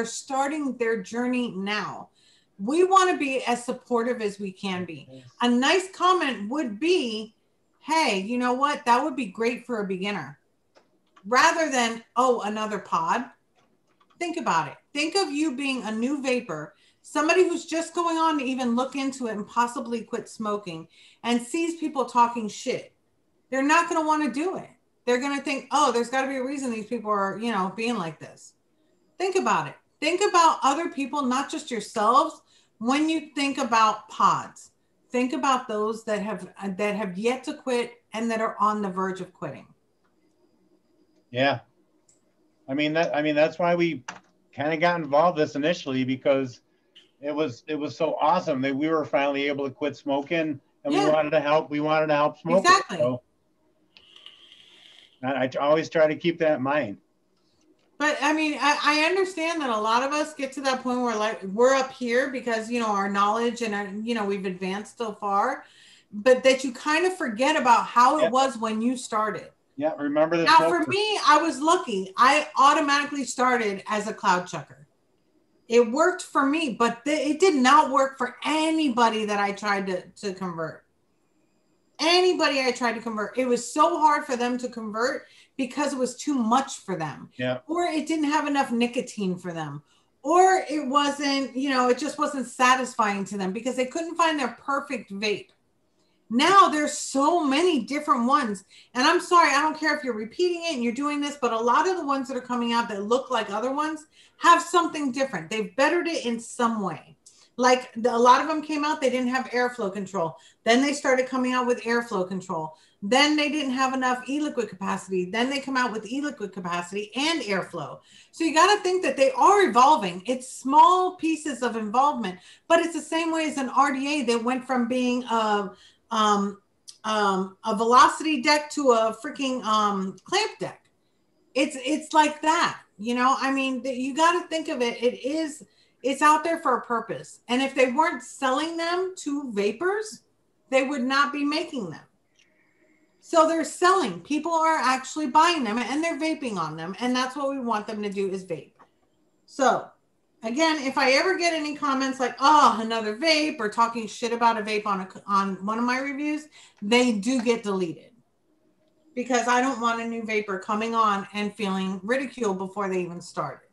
S1: starting their journey now. We want to be as supportive as we can be. A nice comment would be, hey, you know what? That would be great for a beginner. Rather than, oh, another pod. Think about it. Think of you being a new vapor, somebody who's just going on to even look into it and possibly quit smoking and sees people talking shit. They're not going to want to do it. They're going to think, oh, there's got to be a reason these people are, you know, being like this. Think about it. Think about other people, not just yourselves. When you think about pods, think about those that have yet to quit and that are on the verge of quitting.
S2: Yeah. I mean that's why we kind of got involved this initially because it was so awesome that we were finally able to quit smoking and we wanted to help smokers.
S1: Exactly.
S2: So I always try to keep that in mind.
S1: But I mean, I understand that a lot of us get to that point where like we're up here because, you know, our knowledge and our, you know, we've advanced so far, but that you kind of forget about how it was when you started.
S2: Yeah, remember this.
S1: Now, for me, I was lucky. I automatically started as a cloud chucker. It worked for me, but it did not work for anybody that I tried to convert. Anybody I tried to convert, it was so hard for them to convert because it was too much for them.
S2: Yeah.
S1: Or it didn't have enough nicotine for them. Or it wasn't, you know, it just wasn't satisfying to them because they couldn't find their perfect vape. Now there's so many different ones. And I'm sorry, I don't care if you're repeating it and you're doing this, but a lot of the ones that are coming out that look like other ones have something different. They've bettered it in some way. Like a lot of them came out, they didn't have airflow control. Then they started coming out with airflow control. Then they didn't have enough e-liquid capacity. Then they come out with e-liquid capacity and airflow. So you got to think that they are evolving. It's small pieces of involvement, but it's the same way as an RDA that went from being a velocity deck to a freaking clamp deck. It's like that, you know. I mean, you got to think of it. It's out there for a purpose. And if they weren't selling them to vapors, they would not be making them. So they're selling. People are actually buying them and they're vaping on them. And that's what we want them to do is vape. So again, if I ever get any comments like, oh, another vape or talking shit about a vape on one of my reviews, they do get deleted. Because I don't want a new vapor coming on and feeling ridiculed before they even started.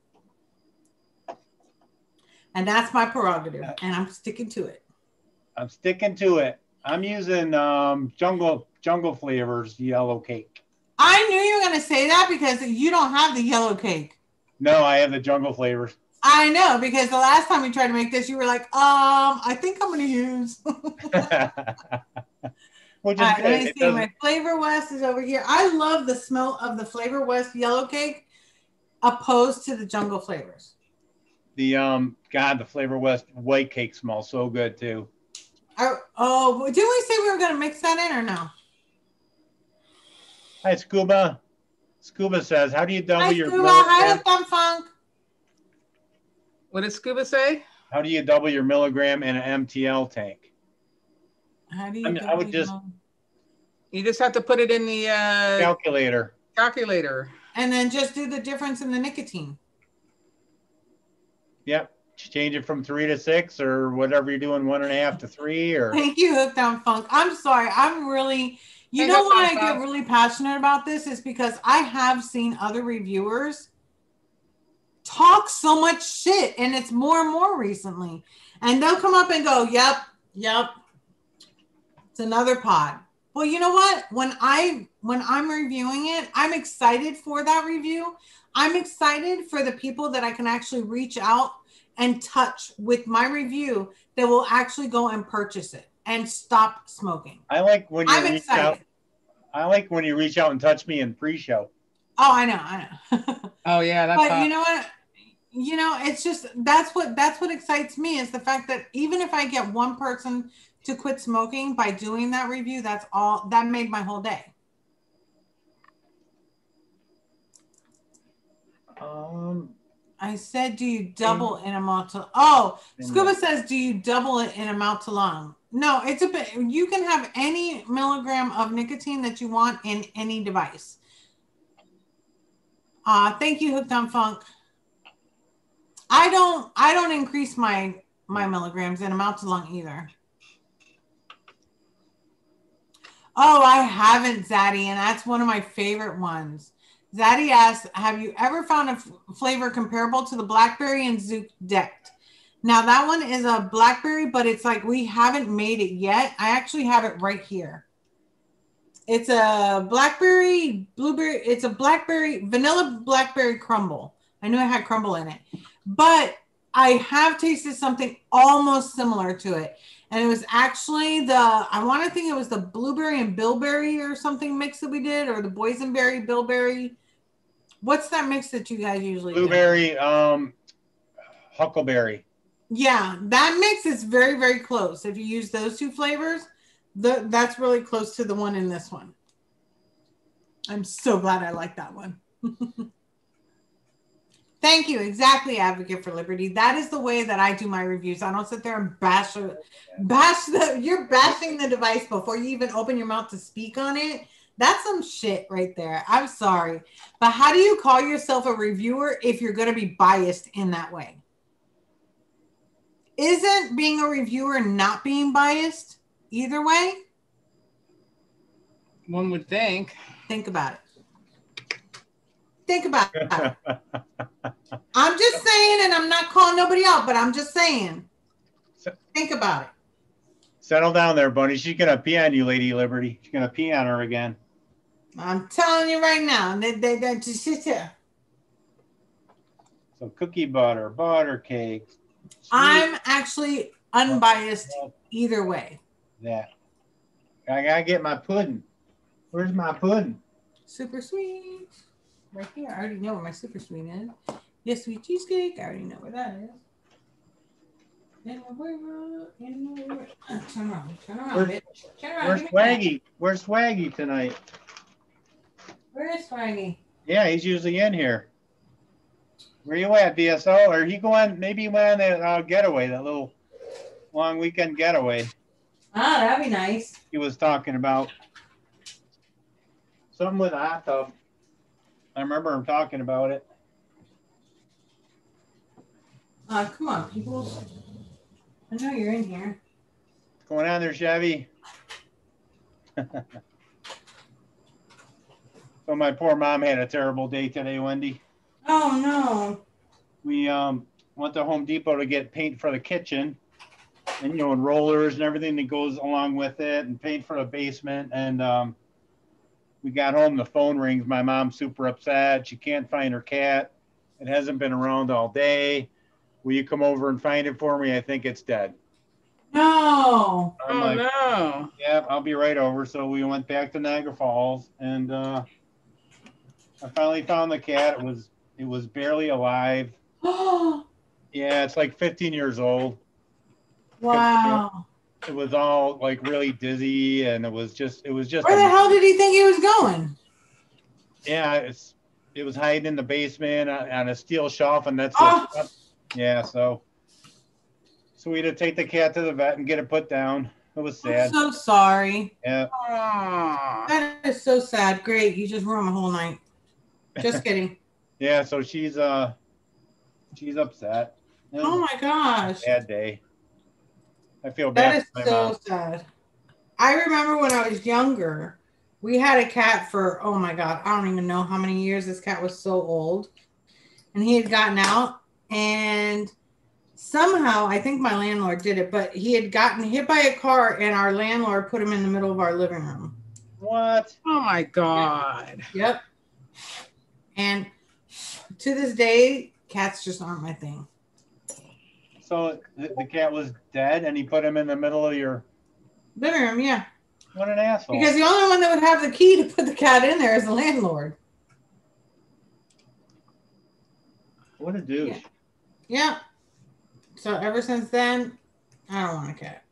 S1: And that's my prerogative, and I'm sticking to it.
S2: I'm sticking to it. I'm using jungle flavors yellow cake.
S1: I knew you were going to say that because you don't have the yellow cake.
S2: No, I have the jungle flavors.
S1: I know, because the last time we tried to make this, you were like, I think I'm going to use.
S2: Which is
S1: right,
S2: good.
S1: let me see. My Flavor West is over here. I love the smell of the Flavor West yellow cake opposed to the jungle flavors.
S2: The the Flavor West white cake smells so good too.
S1: Oh, didn't we say we were going to mix that in or no?
S2: Hi, Scuba. Scuba says, how do you double your
S1: Scuba. Hi, Thumb Funk.
S3: What did Scuba say?
S2: How do you double your milligram in an MTL tank?
S1: How do you
S3: You just have to put it in the
S2: calculator.
S3: Calculator.
S1: And then just do the difference in the nicotine.
S2: Yep. change it from 3 to 6 or whatever you're doing, 1.5 to 3 or.
S1: Thank you, Hooked on Funk. I'm sorry. I'm really, you know why I get really passionate about this is because I have seen other reviewers talk so much shit, and it's more and more recently. And they'll come up and go, yep, it's another pod. Well, you know what? When I'm reviewing it, I'm excited for that review. I'm excited for the people that I can actually reach out and touch with my review that will actually go and purchase it and stop smoking.
S2: I like when you reach out. I like when you reach out and touch me in pre-show.
S1: Oh, I know.
S3: Oh yeah, that's.
S1: But you know what? You know, it's just that's what excites me is the fact that even if I get one person to quit smoking by doing that review, that's all that made my whole day. I said, do you double in amount to? Oh, Scuba says, do you double it in amount to lung? No, it's a bit. You can have any milligram of nicotine that you want in any device. Thank you, Hooked on Funk. I don't increase my milligrams in amount to lung either. Oh, I haven't, Zaddy, and that's one of my favorite ones. Zaddy asks, have you ever found a flavor comparable to the blackberry and Zook Decked? Now, that one is a blackberry, but it's like we haven't made it yet. I actually have it right here. It's a blackberry, blueberry. It's a blackberry, vanilla blackberry crumble. I knew I had crumble in it. But I have tasted something almost similar to it. And it was actually I want to think it was the blueberry and bilberry or something mix that we did, or the boysenberry, bilberry. What's that mix that you guys usually
S2: blueberry, do? Huckleberry.
S1: Yeah, that mix is very, very close. If you use those two flavors, that's really close to the one in this one. I'm so glad I like that one. Thank you. Exactly, Advocate for Liberty. That is the way that I do my reviews. I don't sit there and you're bashing the device before you even open your mouth to speak on it. That's some shit right there. I'm sorry. But how do you call yourself a reviewer if you're going to be biased in that way? Isn't being a reviewer not being biased either way?
S3: One would think.
S1: Think about it. Think about it. I'm just saying, and I'm not calling nobody out, but I'm just saying. Think about it.
S2: Settle down there, Bunny. She's going to pee on you, Lady Liberty. She's going to pee on her again.
S1: I'm telling you right now. They just sit there.
S2: So cookie butter cakes.
S1: I'm actually unbiased either way.
S2: Yeah. I got to get my pudding. Where's my pudding?
S1: Super sweet. Right here. I already know where my super sweet is. Yes, sweet cheesecake. I already know where that is. Turn around, bitch. Turn around.
S2: Where's Swaggy? Where's Swaggy tonight?
S1: Where is Swaggy?
S2: Yeah, he's usually in here. Where you at, DSO? Or he going? Maybe he went on that getaway, that little long weekend getaway.
S1: Ah, that'd be nice.
S2: He was talking about something with a hot tub. I remember him talking about it.
S1: Come on, people. I know you're in here.
S2: What's going on there, Chevy? So my poor mom had a terrible day today, Wendy.
S1: Oh, no.
S2: We went to Home Depot to get paint for the kitchen. And, and rollers and everything that goes along with it, and paint for the basement. And we got home, the phone rings. My mom's super upset. She can't find her cat. It hasn't been around all day. Will you come over and find it for me? I think it's dead.
S1: No.
S2: I'm like, no. Yeah, I'll be right over. So we went back to Niagara Falls, and I finally found the cat. It was barely alive. Yeah, it's like 15 years old.
S1: Wow.
S2: It was all like really dizzy, and it was just. Where
S1: the hell did he think he was going?
S2: Yeah, it was hiding in the basement on a steel shelf, and that's yeah. So we had to take the cat to the vet and get it put down. It was sad.
S1: I'm so sorry.
S2: Yeah.
S3: Aww.
S1: That is so sad. Great, you just ruined my whole night. Just kidding.
S2: Yeah, so she's upset.
S1: Oh my gosh.
S2: Bad day. I feel bad.
S1: That is so sad. I remember when I was younger, we had a cat for, oh my God, I don't even know how many years. This cat was so old. And he had gotten out, and somehow, I think my landlord did it, but he had gotten hit by a car, and our landlord put him in the middle of our living room.
S2: What?
S3: Oh my God.
S1: Yep. And to this day, cats just aren't my thing.
S2: So the cat was dead, and he put him in the middle of your
S1: living room, yeah.
S2: What an asshole.
S1: Because the only one that would have the key to put the cat in there is the landlord.
S2: What a douche.
S1: Yeah. So ever since then, I don't want a cat.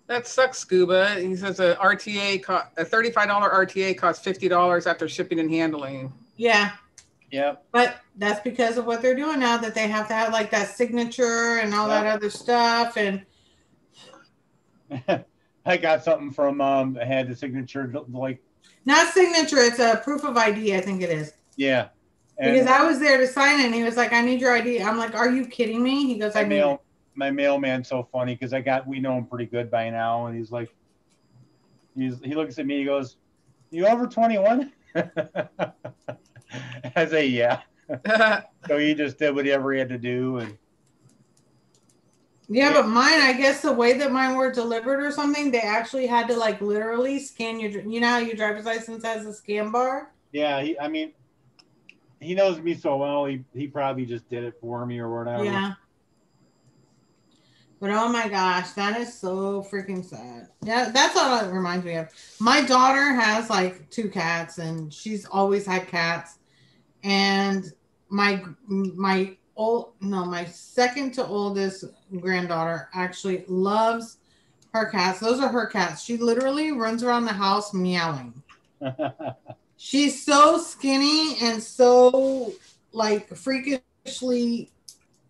S3: That sucks, Scuba. He says a $35 RTA costs $50 after shipping and handling.
S1: Yeah.
S2: Yep.
S1: But that's because of what they're doing now, that they have to have like that signature and all that other stuff. And
S2: I got something from I had the signature, like
S1: not signature, it's a proof of ID, I think it is.
S2: Yeah.
S1: And because I was there to sign it, and he was like, "I need your ID." I'm like, "Are you kidding me?" He goes,
S2: My mailman's so funny because we know him pretty good by now, and he's like, he looks at me, he goes, "You over 21?" I say, "Yeah." So he just did whatever he had to do, and
S1: yeah, but mine, I guess the way that mine were delivered or something, they actually had to like literally scan your, you know how your driver's license has a scan bar?
S2: Yeah, he knows me so well, he probably just did it for me or whatever.
S1: Yeah. But oh my gosh, that is so freaking sad. Yeah, that's all it reminds me of. My daughter has like 2 cats, and she's always had cats. And my second to oldest granddaughter actually loves her cats. Those are her cats. She literally runs around the house meowing. She's so skinny and so like freakishly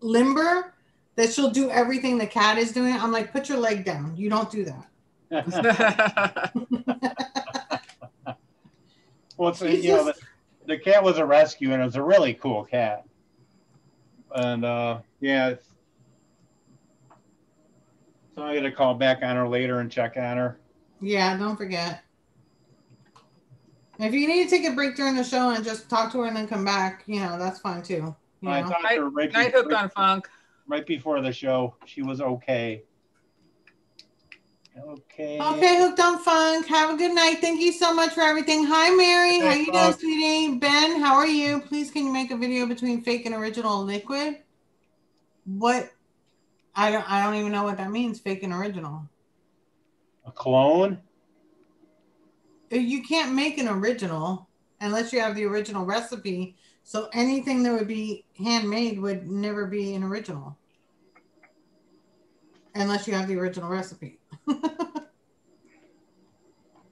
S1: limber that she'll do everything the cat is doing. I'm like, put your leg down. You don't do that.
S2: Well, the cat was a rescue, and it was a really cool cat. And yeah, so I got to call back on her later and check on her.
S1: Yeah, don't forget. If you need to take a break during the show and just talk to her and then come back, that's fine too.
S2: I talked to her
S3: right hooked on funk.
S2: Right before the show. She was okay. Okay,
S1: hooked on funk. Have a good night. Thank you so much for everything. Hi, Mary. How you doing, sweetie? Ben, how are you? Please, can you make a video between fake and original liquid? What? I don't even know what that means. Fake and original.
S2: A clone?
S1: You can't make an original unless you have the original recipe. So anything that would be handmade would never be an original unless you have the original recipe.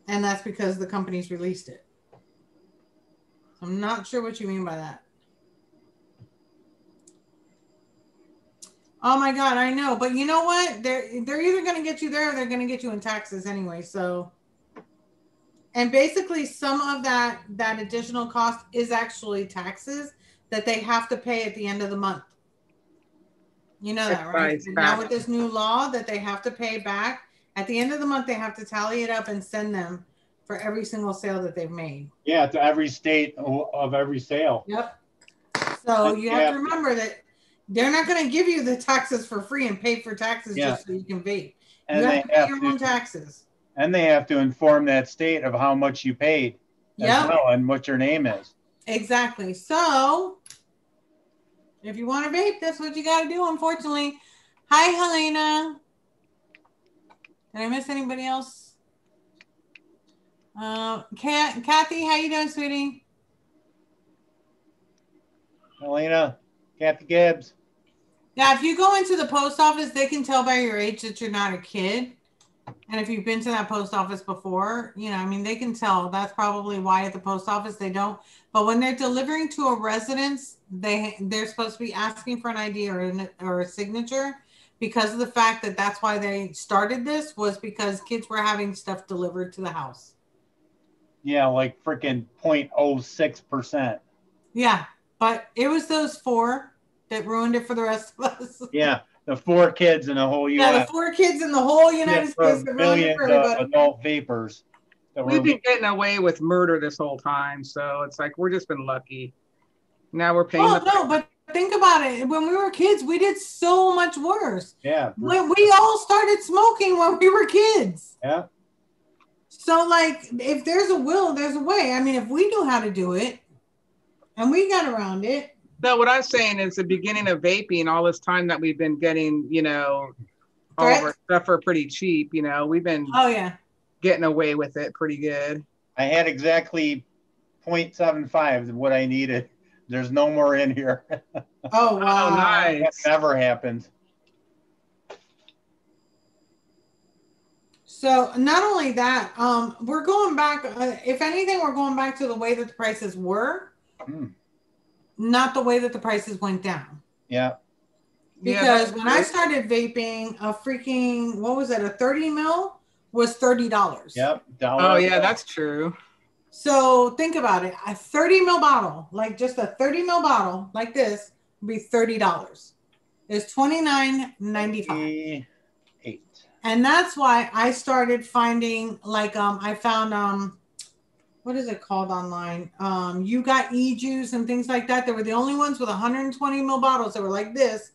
S1: And that's because the company's released it. I'm not sure what you mean by that. Oh my God, I know. But you know what? They're either going to get you there or they're going to get you in taxes anyway. So, and basically some of that additional cost is actually taxes that they have to pay at the end of the month. You know that, right? Now with this new law that they have to pay back at the end of the month, they have to tally it up and send them for every single sale that they've made.
S2: Yeah, to every state of every sale.
S1: Yep. So you have to remember that they're not going to give you the taxes for free and pay for taxes just so you can vape. You have to pay your own taxes.
S2: And they have to inform that state of how much you paid as well and what your name is.
S1: Exactly. So if you want to vape, that's what you got to do, unfortunately. Hi, Helena. Did I miss anybody else? Kathy, how you doing, sweetie?
S2: Helena, Kathy Gibbs.
S1: Yeah, if you go into the post office, they can tell by your age that you're not a kid. And if you've been to that post office before, they can tell. That's probably why at the post office they don't. But when they're delivering to a residence, they're supposed to be asking for an ID or a signature, because of the fact that that's why they started this, was because kids were having stuff delivered to the house.
S2: Yeah, like freaking 0.06%.
S1: Yeah, but it was those 4 that ruined it for the rest of us.
S2: Yeah, the 4 kids in the whole U.S.
S1: Yeah, the 4 kids in the whole United States that ruined it for everybody.
S2: Of adult vapors.
S3: We've been getting away with murder this whole time, so it's like we're just been lucky. Now we're paying.
S1: Oh no, but think about it. When we were kids, we did so much worse.
S2: Yeah.
S1: When we all started smoking when we were kids.
S2: Yeah.
S1: So, like, if there's a will, there's a way. I mean, if we knew how to do it, and we got around it.
S3: No, what I'm saying is the beginning of vaping, all this time that we've been getting, you know, all of our stuff for pretty cheap, you know, we've been getting away with it pretty good.
S2: I had exactly 0.75 of what I needed. There's no more in here.
S1: Oh, wow.
S3: Oh, nice.
S2: That never happened.
S1: So not only that, we're going back, if anything, we're going back to the way that the prices were, not the way that the prices went down.
S2: Yeah.
S1: Because when I started vaping, a freaking, what was it, a 30 mil was $30.
S2: Yep.
S3: Oh, yeah, that's true.
S1: So think about it. A 30 mil bottle, like just a 30 mil bottle like this, would be $30. It's $29.95. And that's why I started finding, like, I found, what is it called online? You Got E-Juice and things like that. They were the only ones with 120 mil bottles that were like this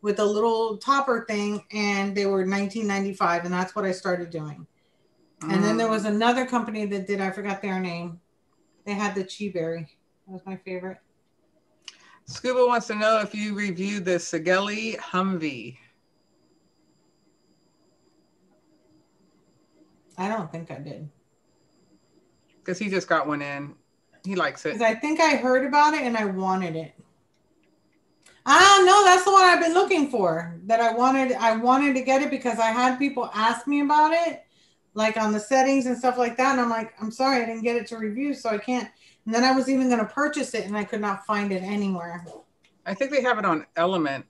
S1: with a little topper thing. And they were $19.95. And that's what I started doing. And then there was another company that did, I forgot their name. They had the Chi Berry. That was my favorite.
S3: Scuba wants to know if you reviewed the Sigeli Humvee.
S1: I don't think I did.
S3: Because he just got one in. He likes it.
S1: Because I think I heard about it and I wanted it. Ah, no, that's the one I've been looking for. That I wanted to get it because I had people ask me about it, like on the settings and stuff like that. And I'm like, I'm sorry, I didn't get it to review, so I can't. And then I was even going to purchase it and I could not find it anywhere.
S3: I think they have it on Element.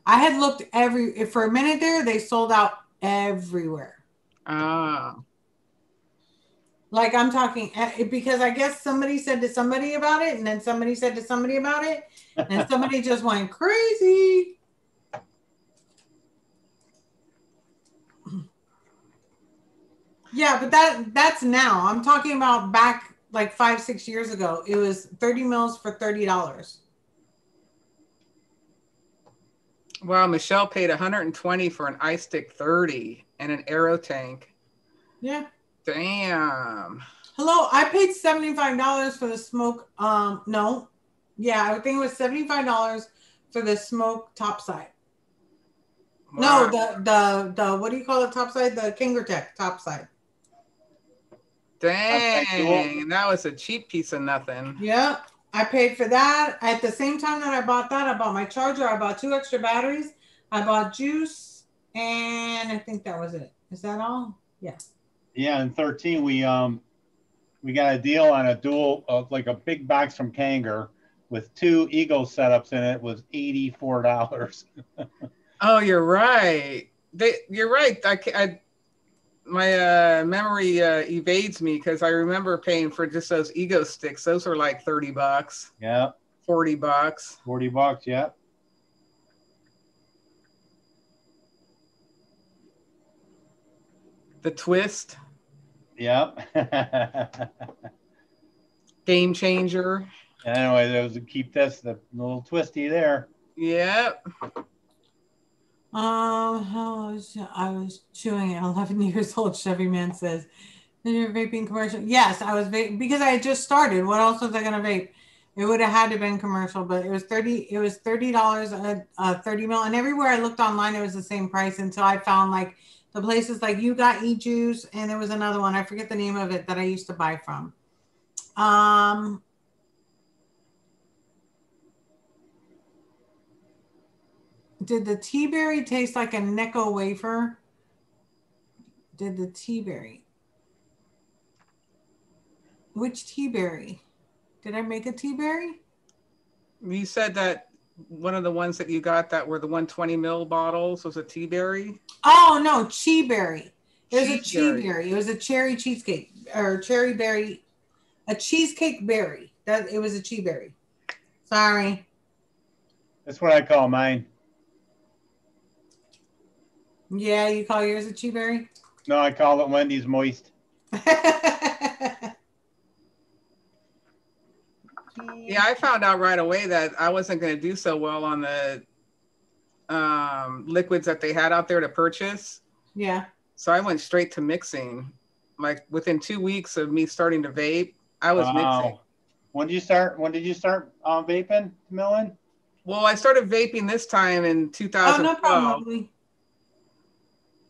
S1: I had looked for a minute there, they sold out everywhere.
S3: Ah.
S1: Like I'm talking, because I guess somebody said to somebody about it, and then somebody said to somebody about it, and somebody just went crazy. Yeah, but that's now. I'm talking about back like 5-6 years ago. It was 30 mils for $30.
S3: Wow, Michelle paid $120 for an iStick 30 and an Aero tank.
S1: Yeah.
S3: Damn.
S1: Hello, I paid $75 for the smoke. No. Yeah, I think it was $75 for the smoke topside. Wow. No, the what do you call it topside? The Kingertech topside.
S3: Dang, that was a cheap piece of nothing.
S1: Yeah, I paid for that. At the same time that I bought that, I bought my charger. I bought 2 extra batteries. I bought juice, and I think that was it. Is that all? Yes.
S2: Yeah, in 13 we got a deal on a dual, like a big box from Kanger with 2 Ego setups in it. Was $84.
S3: Oh, you're right. You're right. My memory evades me because I remember paying for just those Ego sticks. Those were like $30.
S2: Yeah.
S3: $40.
S2: $40. Yeah.
S3: The twist.
S2: Yep.
S3: Game changer.
S2: Anyway, those keep this the little twisty there.
S3: Yep.
S1: I was chewing at 11 years old. Chevy Man says, "Did you vaping commercial?" Yes, I was vaping because I had just started. What else was I gonna vape? It would have had to been commercial, but it was $30 a 30 mil, and everywhere I looked online, it was the same price until I found like the places like You Got E-Juice, and there was another one, I forget the name of it, that I used to buy from. Did the tea berry taste like a Necco wafer? Did the tea berry? Which tea berry? Did I make a tea berry?
S3: You said that one of the ones that you got that were the 120 mil bottles was a tea berry.
S1: Oh no, chi berry. There's a chi berry. It was a cherry cheesecake or cherry berry, a cheesecake berry. That it was a chi berry. Sorry.
S2: That's what I call mine.
S1: Yeah, you call yours a chew berry?
S2: No, I call it Wendy's moist.
S3: Yeah, I found out right away that I wasn't going to do so well on the liquids that they had out there to purchase.
S1: Yeah.
S3: So I went straight to mixing. Like within 2 weeks of me starting to vape, I was mixing.
S2: When did you start vaping, Millen?
S3: Well, I started vaping this time in 2012.
S1: Oh, no problem.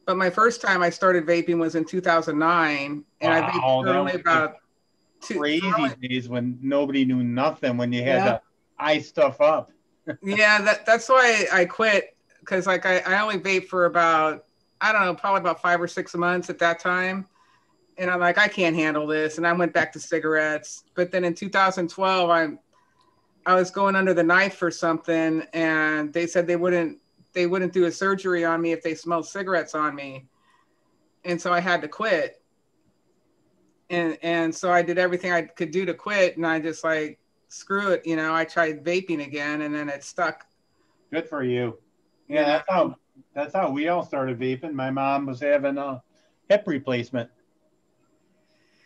S3: But my first time I started vaping was in 2009, and I vaped for only about
S2: crazy days when nobody knew nothing, when you had to ice stuff up.
S3: Yeah, that's why I quit, because like I only vaped for about, I don't know, probably about 5 or 6 months at that time. And I'm like, I can't handle this. And I went back to cigarettes. But then in 2012, I was going under the knife for something, and they said they wouldn't do a surgery on me if they smelled cigarettes on me. And so I had to quit. And so I did everything I could do to quit, and I just like, screw it, I tried vaping again, and then it stuck.
S2: Good for you. Yeah, that's how we all started vaping. My mom was having a hip replacement.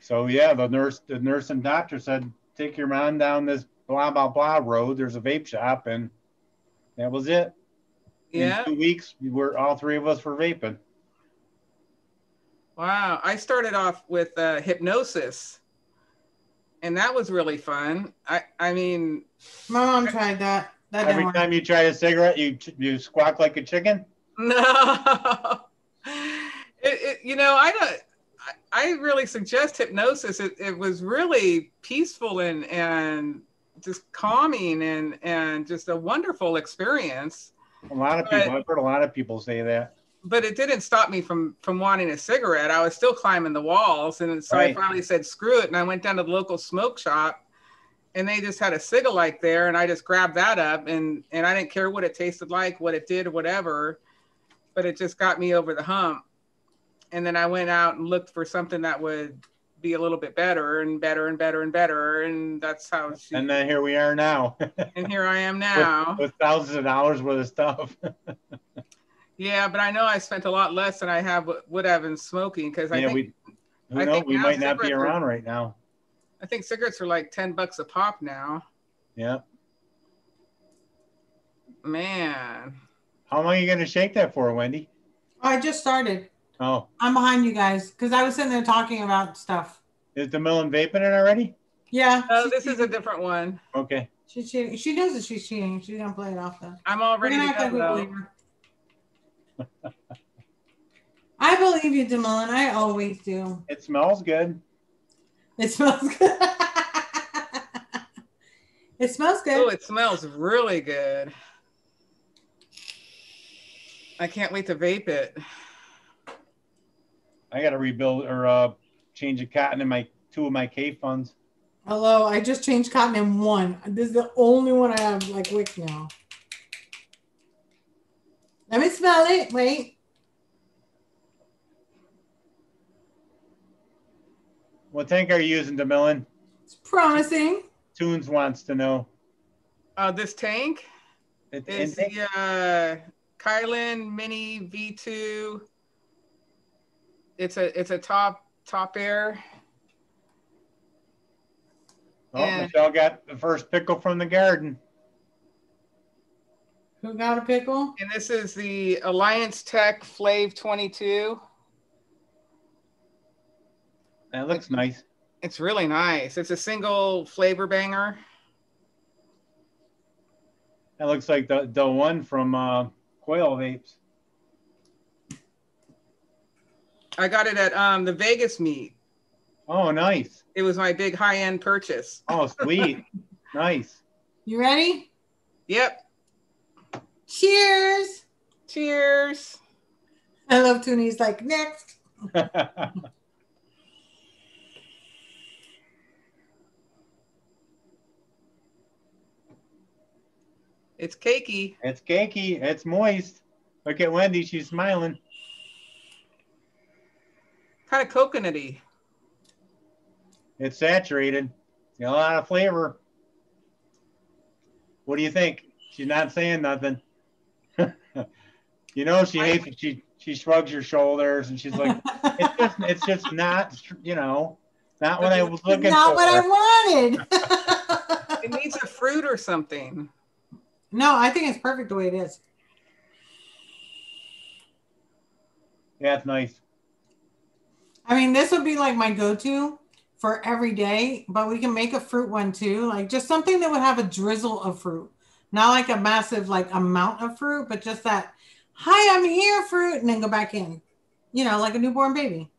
S2: So yeah, the nurse and doctor said, take your mom down this blah blah blah road. There's a vape shop, and that was it.
S3: Yeah.
S2: In 2 weeks, all three of us were vaping.
S3: Wow. I started off with hypnosis, and that was really fun. I mean,
S1: my mom tried that.
S2: Every time you try a cigarette, you squawk like a chicken?
S3: No. I really suggest hypnosis. It was really peaceful and just calming and just a wonderful experience.
S2: I've heard a lot of people say that.
S3: But it didn't stop me from wanting a cigarette. I was still climbing the walls. And so I finally said, screw it. And I went down to the local smoke shop, and they just had a Cigalite there. And I just grabbed that up, and I didn't care what it tasted like, what it did, or whatever, but it just got me over the hump. And then I went out and looked for something that would be a little bit better and better and better and better. And that's how
S2: and then here we are now.
S3: And here I am now.
S2: with thousands of dollars worth of stuff.
S3: Yeah, but I know I spent a lot less than I would have in smoking, because I think
S2: we might not be around right now.
S3: I think cigarettes are like $10 a pop now.
S2: Yeah.
S3: Man.
S2: How long are you going to shake that for, Wendy?
S1: I just started.
S2: Oh.
S1: I'm behind you guys because I was sitting there talking about stuff.
S2: Is the Millen vaping it already?
S1: Yeah.
S3: Oh, this is a different one.
S2: Okay.
S1: She's cheating. She knows that she's cheating. She's going to play it off though.
S3: I'm all ready to go.
S1: I believe you, DeMillon. I always do.
S2: It smells good.
S1: It smells good. It smells good.
S3: Oh, it smells really good. I can't wait to vape it.
S2: I got to rebuild or change a cotton in two of my K funds.
S1: Hello, I just changed cotton in one. This is the only one I have like wick now. Let me smell it. Wait.
S2: What tank are you using, DeMillon?
S1: It's promising.
S2: Toons wants to know.
S3: This tank is the Kylan Mini V2. It's a top air.
S2: Oh, Michelle got the first pickle from the garden.
S1: Who got a pickle?
S3: And this is the Alliance Tech Flav 22.
S2: That looks nice.
S3: It's really nice. It's a single flavor banger.
S2: That looks like the one from Coil Vapes.
S3: I got it at the Vegas meet.
S2: Oh, nice.
S3: It was my big high-end purchase.
S2: Oh, sweet. Nice.
S1: You ready?
S3: Yep.
S1: Cheers.
S3: Cheers.
S1: I love Toonie's like, next.
S3: It's cakey.
S2: It's cakey. It's moist. Look at Wendy. She's smiling.
S3: Kind of coconutty.
S2: It's saturated. Got a lot of flavor. What do you think? She's not saying nothing. You know, she hates it. She shrugs her shoulders and she's like, it's just not, you know, not what I was looking for.
S1: Not what I wanted.
S3: It needs a fruit or something.
S1: No, I think it's perfect the way it is.
S2: Yeah, it's nice.
S1: I mean, this would be like my go-to for every day, but we can make a fruit one too. Like just something that would have a drizzle of fruit. Not like a massive like amount of fruit, but just that, hi, I'm here, fruit, and then go back in. You know, like a newborn baby.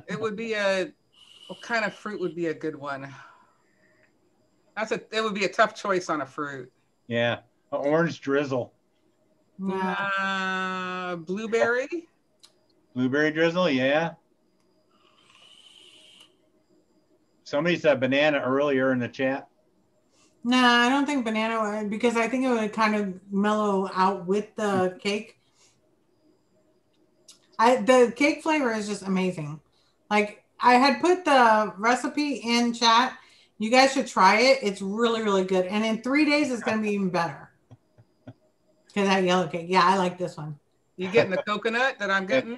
S3: It would be what kind of fruit would be a good one? It would be a tough choice on a fruit.
S2: Yeah, an orange drizzle.
S3: Blueberry?
S2: Blueberry drizzle, yeah. Somebody said banana earlier in the chat.
S1: No, I don't think banana would, because I think it would kind of mellow out with the cake. The cake flavor is just amazing. Like I had put the recipe in chat. You guys should try it. It's really, really good. And in 3 days, it's going to be even better. Because that yellow cake. Yeah, I like this one.
S3: You getting the coconut that I'm getting?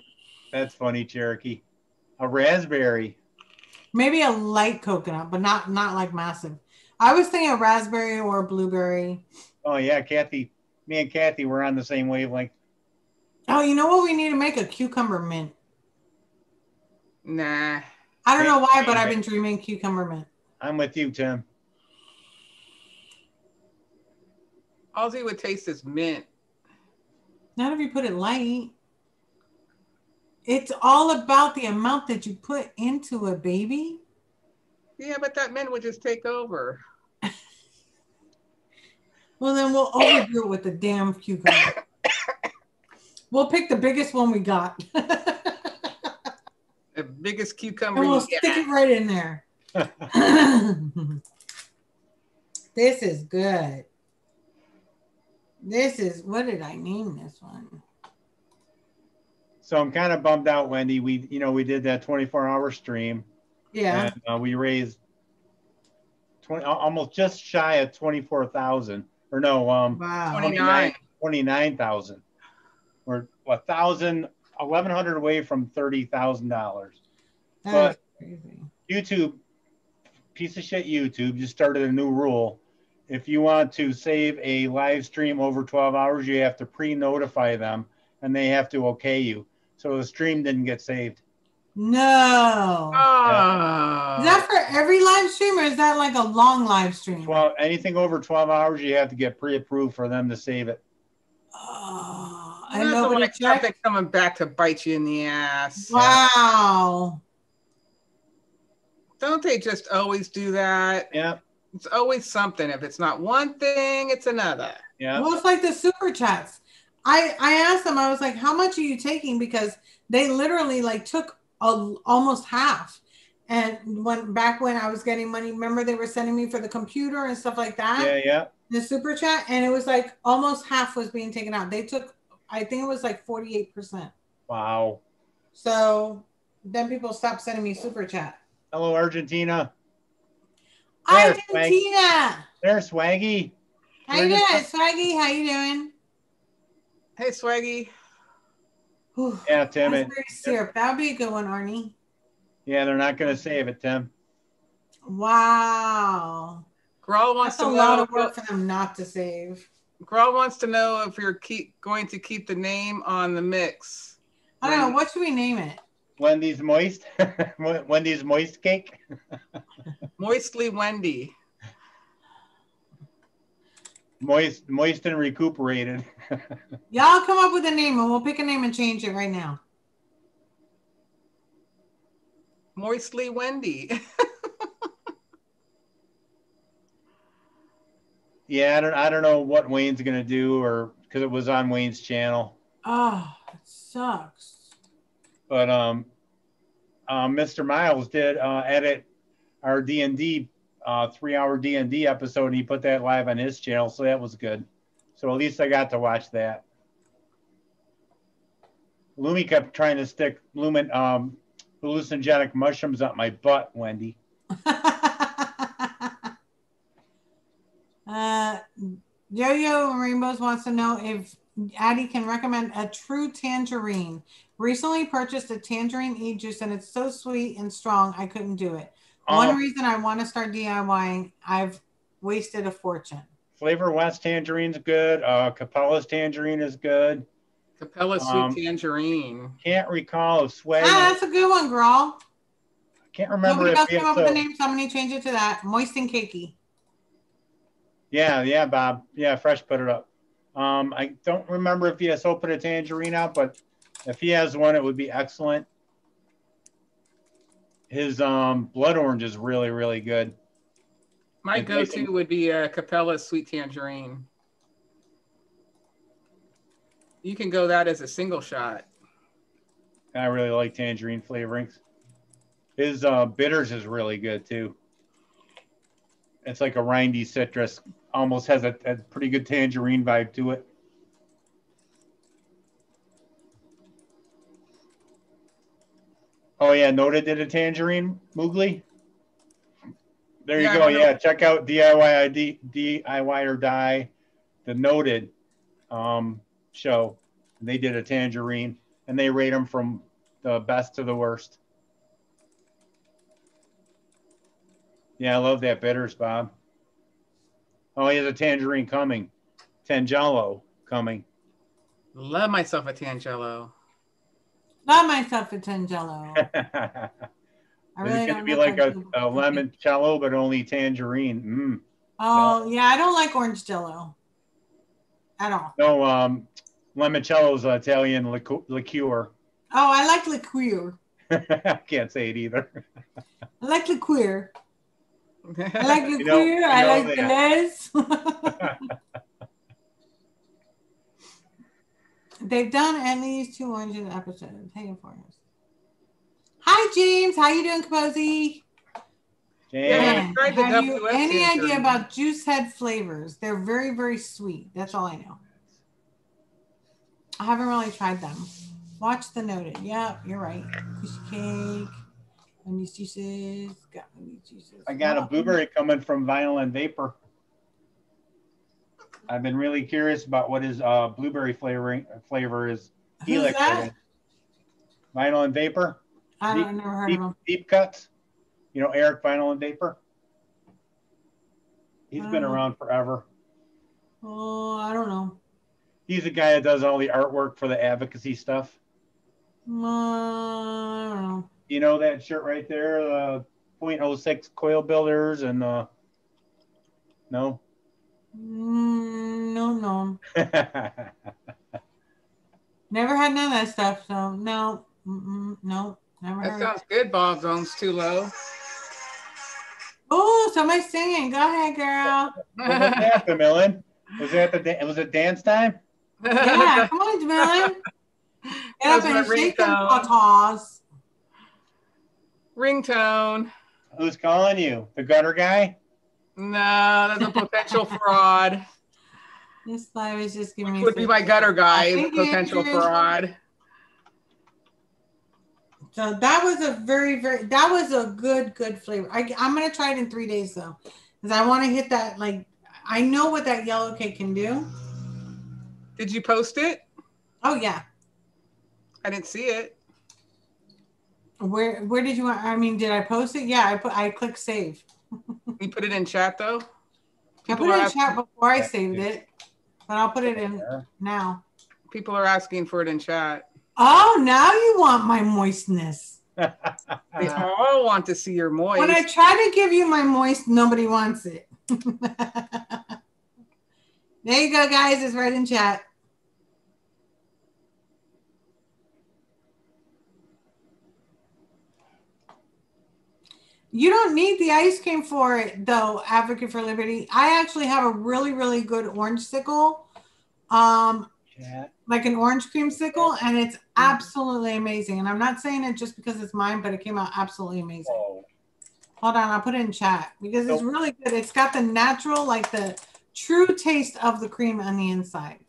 S2: That's funny, Cherokee. A raspberry.
S1: Maybe a light coconut, but not like massive. I was thinking a raspberry or a blueberry.
S2: Oh, yeah, Kathy. Me and Kathy were on the same wavelength.
S1: Oh, you know what we need to make? A cucumber mint.
S3: Nah.
S1: I don't know why, but I've been dreaming cucumber mint.
S2: I'm with you, Tim.
S3: All he would taste is mint.
S1: Not if you put it light. It's all about the amount that you put into a baby.
S3: Yeah, but that mint would just take over.
S1: Well, then we'll overdo it with the damn cucumber. We'll pick the biggest one we got.
S3: The biggest cucumber.
S1: And we'll stick it right in there. This is good. This is, what did I name this one?
S2: So I'm kind of bummed out, Wendy. We did that 24-hour stream.
S1: Yeah.
S2: And we raised almost just shy of 24,000. Or no,
S1: wow.
S2: 29,000. We're 1,100 away from $30,000. But crazy. YouTube, piece of shit YouTube, just started a new rule. If you want to save a live stream over 12 hours, you have to pre-notify them and they have to okay you. So the stream didn't get saved.
S1: No.
S3: Oh.
S1: Is that for every live stream or is that like a long live stream?
S2: Well, anything over 12 hours, you have to get pre-approved for them to save it.
S1: Oh,
S3: and nobody checked. Coming back to bite you in the ass.
S1: Wow.
S3: Don't they just always do that?
S2: Yeah.
S3: It's always something. If it's not one thing, it's another.
S2: Yeah.
S1: Well, it's like the super chats. I asked them, I was like, how much are you taking? Because they literally like took almost half. And back when I was getting money, remember they were sending me for the computer and stuff like that?
S2: Yeah, yeah.
S1: The super chat. And it was like almost half was being taken out. They took, I think it was like 48%.
S2: Wow.
S1: So then people stopped sending me super chat.
S2: Hello, Argentina.
S1: Argentina.
S2: There's Swaggy.
S1: How you doing, Swaggy? How you doing?
S3: Hey, Swaggy.
S1: Whew.
S2: Yeah, Tim.
S1: Syrup. That would be a good one, Arnie.
S2: Yeah, they're not going to save it, Tim.
S1: Wow.
S3: Grawl wants
S1: That's
S3: to
S1: a lot of work for them not to save.
S3: Grawl wants to know if you're going to keep the name on the mix.
S1: I don't know. What should we name it?
S2: Wendy's Moist. Wendy's Moist Cake.
S3: Moistly Wendy.
S2: Moist and recuperated.
S1: Y'all come up with a name and we'll pick a name and change it right now.
S3: Moistly Wendy.
S2: Yeah, I don't know what Wayne's gonna do, or because it was on Wayne's channel.
S1: Oh, it sucks.
S2: But Mr. Miles did edit our D&D 3-hour D&D episode, and he put that live on his channel, so that was good. So at least I got to watch that. Lumi kept trying to stick hallucinogenic mushrooms up my butt, Wendy.
S1: Yo-Yo Rainbows wants to know if Addie can recommend a true tangerine. Recently purchased a tangerine e-juice and it's so sweet and strong, I couldn't do it. One reason I want to start DIYing, I've wasted a fortune.
S2: Flavor West tangerine's good. Capella's tangerine is good.
S3: Capella's sweet tangerine.
S2: Can't recall if Sway.
S1: That's a good one, girl.
S2: I can't remember.
S1: Nobody else came up with the name, so I'm going to change it to that. Moist and cakey.
S2: Yeah, Bob. Yeah, Fresh put it up. I don't remember if he has opened a tangerine out, but if he has one, it would be excellent. His blood orange is really, really good.
S3: My go-to would be Capella's sweet tangerine. You can go that as a single shot.
S2: I really like tangerine flavorings. His bitters is really good too. It's like a rindy citrus. Almost has a pretty good tangerine vibe to it. Oh yeah, Noted did a tangerine, Moogly. There you go. Yeah, check out DIY or Die, the Noted show. They did a tangerine, and they rate them from the best to the worst. Yeah, I love that bitters, Bob. Oh, he has a tangerine coming. Tangelo coming.
S3: Love myself a Tangelo.
S1: Love myself a Tangelo.
S2: I really it's going to be like a limoncello, but only tangerine.
S1: Oh, yeah, I don't like orange jello at all.
S2: No, limoncello is Italian liqueur.
S1: Oh, I like liqueur.
S2: I can't say it either.
S1: I like liqueur. I like liqueur. I like Deleuze. They've done at least 2 oranges episodes. Hang for us. Hi, James. How you doing, Kaposi?
S2: James.
S1: Have you any idea about juice head flavors? They're very, very sweet. That's all I know. I haven't really tried them. Watch the Noted. Yeah, you're right. Fish cake. Wendy's juices. Got Wendy's juices.
S2: I got a blueberry coming from Vinyl and Vapor. I've been really curious about what his blueberry flavor is.
S1: Who's that?
S2: Vinyl and Vapor.
S1: I never heard of him.
S2: Deep Cuts. You know Eric Vinyl and Vapor? He's been around forever.
S1: Oh, I don't know.
S2: He's the guy that does all the artwork for the advocacy stuff.
S1: I don't know.
S2: You know that shirt right there, .06 coil builders and no?
S1: No. Never had none of that stuff, so no. No. Never
S3: that
S1: heard.
S3: Sounds good, Bob Zone's too low.
S1: Oh, somebody's singing. Go ahead, girl.
S2: What was that, DeMillan? Was it dance time?
S1: Yeah, come on, DeMillan. Get up and shake them paws.
S3: Ringtone.
S2: Who's calling you? The gutter guy?
S3: No, that's a potential fraud.
S1: This live is just giving me.
S3: Would be my gutter guy, potential fraud.
S1: So that was a that was a good flavor. I'm going to try it in 3 days though. Because I want to hit that, like, I know what that yellow cake can do.
S3: Did you post it?
S1: Oh yeah. I
S3: didn't see it.
S1: Where did you want? I mean, did I post it? Yeah, I clicked save.
S3: You put it in chat though?
S1: People I put it in chat before I saved it, but I'll put it in now.
S3: People are asking for it in chat.
S1: Oh, now you want my moistness.
S3: They all want to see your moist.
S1: When I try to give you my moist, nobody wants it. There you go, guys. It's right in chat. You don't need the ice cream for it, though, Advocate for Liberty. I actually have a really, really good orange sickle. Like an orange creamsicle, and it's absolutely amazing. And I'm not saying it just because it's mine, but it came out absolutely amazing. Whoa. Hold on, I'll put it in chat because it's really good. It's got the natural, like the true taste of the cream on the inside.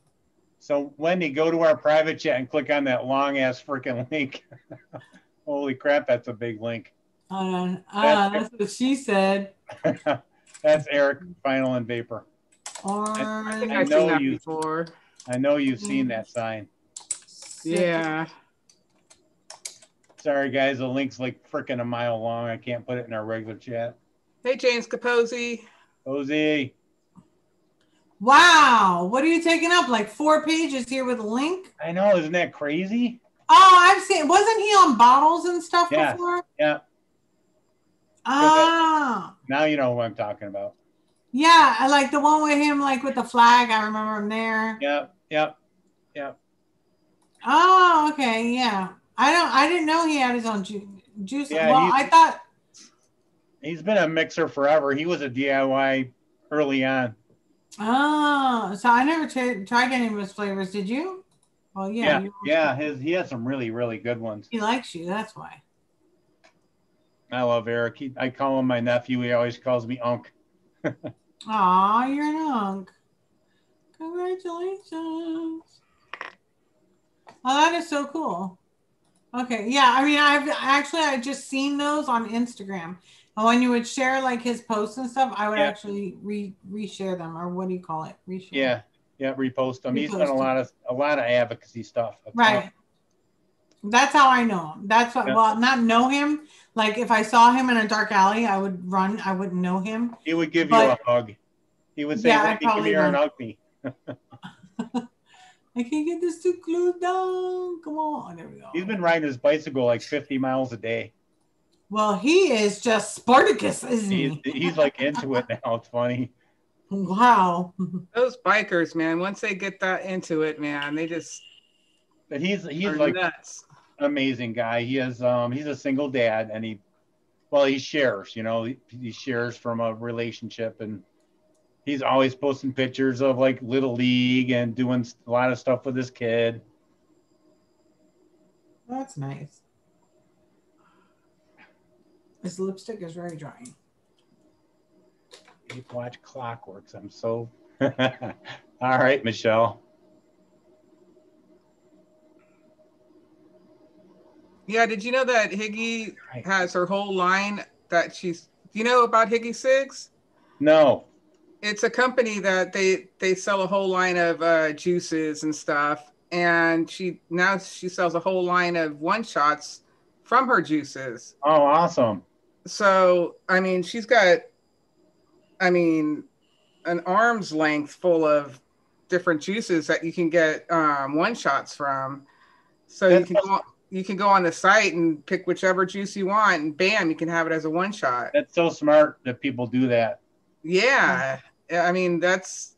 S2: So, Wendy, go to our private chat and click on that long-ass freaking link. Holy crap, that's a big link.
S1: Hold on. That's what she said.
S2: That's Eric, Vinyl and Vapor.
S3: I think I've seen that before.
S2: I know you've seen that sign.
S3: Yeah.
S2: Sorry, guys. The link's like freaking a mile long. I can't put it in our regular chat.
S3: Hey, James Capozzi.
S2: Posey.
S1: Wow. What are you taking up? Like 4 pages here with a link?
S2: I know. Isn't that crazy?
S1: Oh, I've seen. Wasn't he on bottles and stuff before?
S2: Yeah.
S1: Ah.
S2: Now you know who I'm talking about.
S1: Yeah, I like the one with him, like with the flag. I remember him there.
S2: Yep.
S1: Oh, okay, yeah. I didn't know he had his own juice.
S2: Yeah,
S1: well, I thought
S2: he's been a mixer forever. He was a DIY early on.
S1: Oh, so I never tried any of his flavors. Did you? Well, yeah.
S2: He has some really, really good ones.
S1: He likes you. That's why.
S2: I love Eric. I call him my nephew. He always calls me Unc.
S1: Aw, you're an Unc. Congratulations. Oh, that is so cool. Okay, yeah. I mean, I just seen those on Instagram, and when you would share like his posts and stuff, I would actually reshare them, or what do you call it? Reshare.
S2: Yeah, repost them. He's done a lot of advocacy stuff.
S1: Right. That's how I know him. That's what. Well, not know him. Like if I saw him in a dark alley, I would run. I wouldn't know him.
S2: He would give you a hug. He would say, "Wendy, come here and hug me."
S1: I can't get this too glued down. Come on. There we go.
S2: He's been riding his bicycle like 50 miles a day.
S1: Well, he is just Spartacus, isn't he?
S2: He's like into it now. It's funny.
S1: Wow.
S3: Those bikers, man, once they get that into it, man, they just
S2: But he's like
S3: nuts.
S2: Amazing guy. He is he's a single dad, and he shares, he shares from a relationship, and he's always posting pictures of like Little League and doing a lot of stuff with his kid.
S1: That's nice. His lipstick is very dry.
S2: You watch Clockworks. I'm so all right, Michelle.
S3: Yeah, did you know that Higgy has her whole line that do you know about Higgy Cigs?
S2: No.
S3: It's a company that they sell a whole line of juices and stuff, and she sells a whole line of one shots from her juices.
S2: Oh, awesome.
S3: So, I mean, she's got an arm's length full of different juices that you can get one shots from. So you can go on the site and pick whichever juice you want, and bam, you can have it as a one shot.
S2: That's so smart that people do that.
S3: Yeah. I mean, that's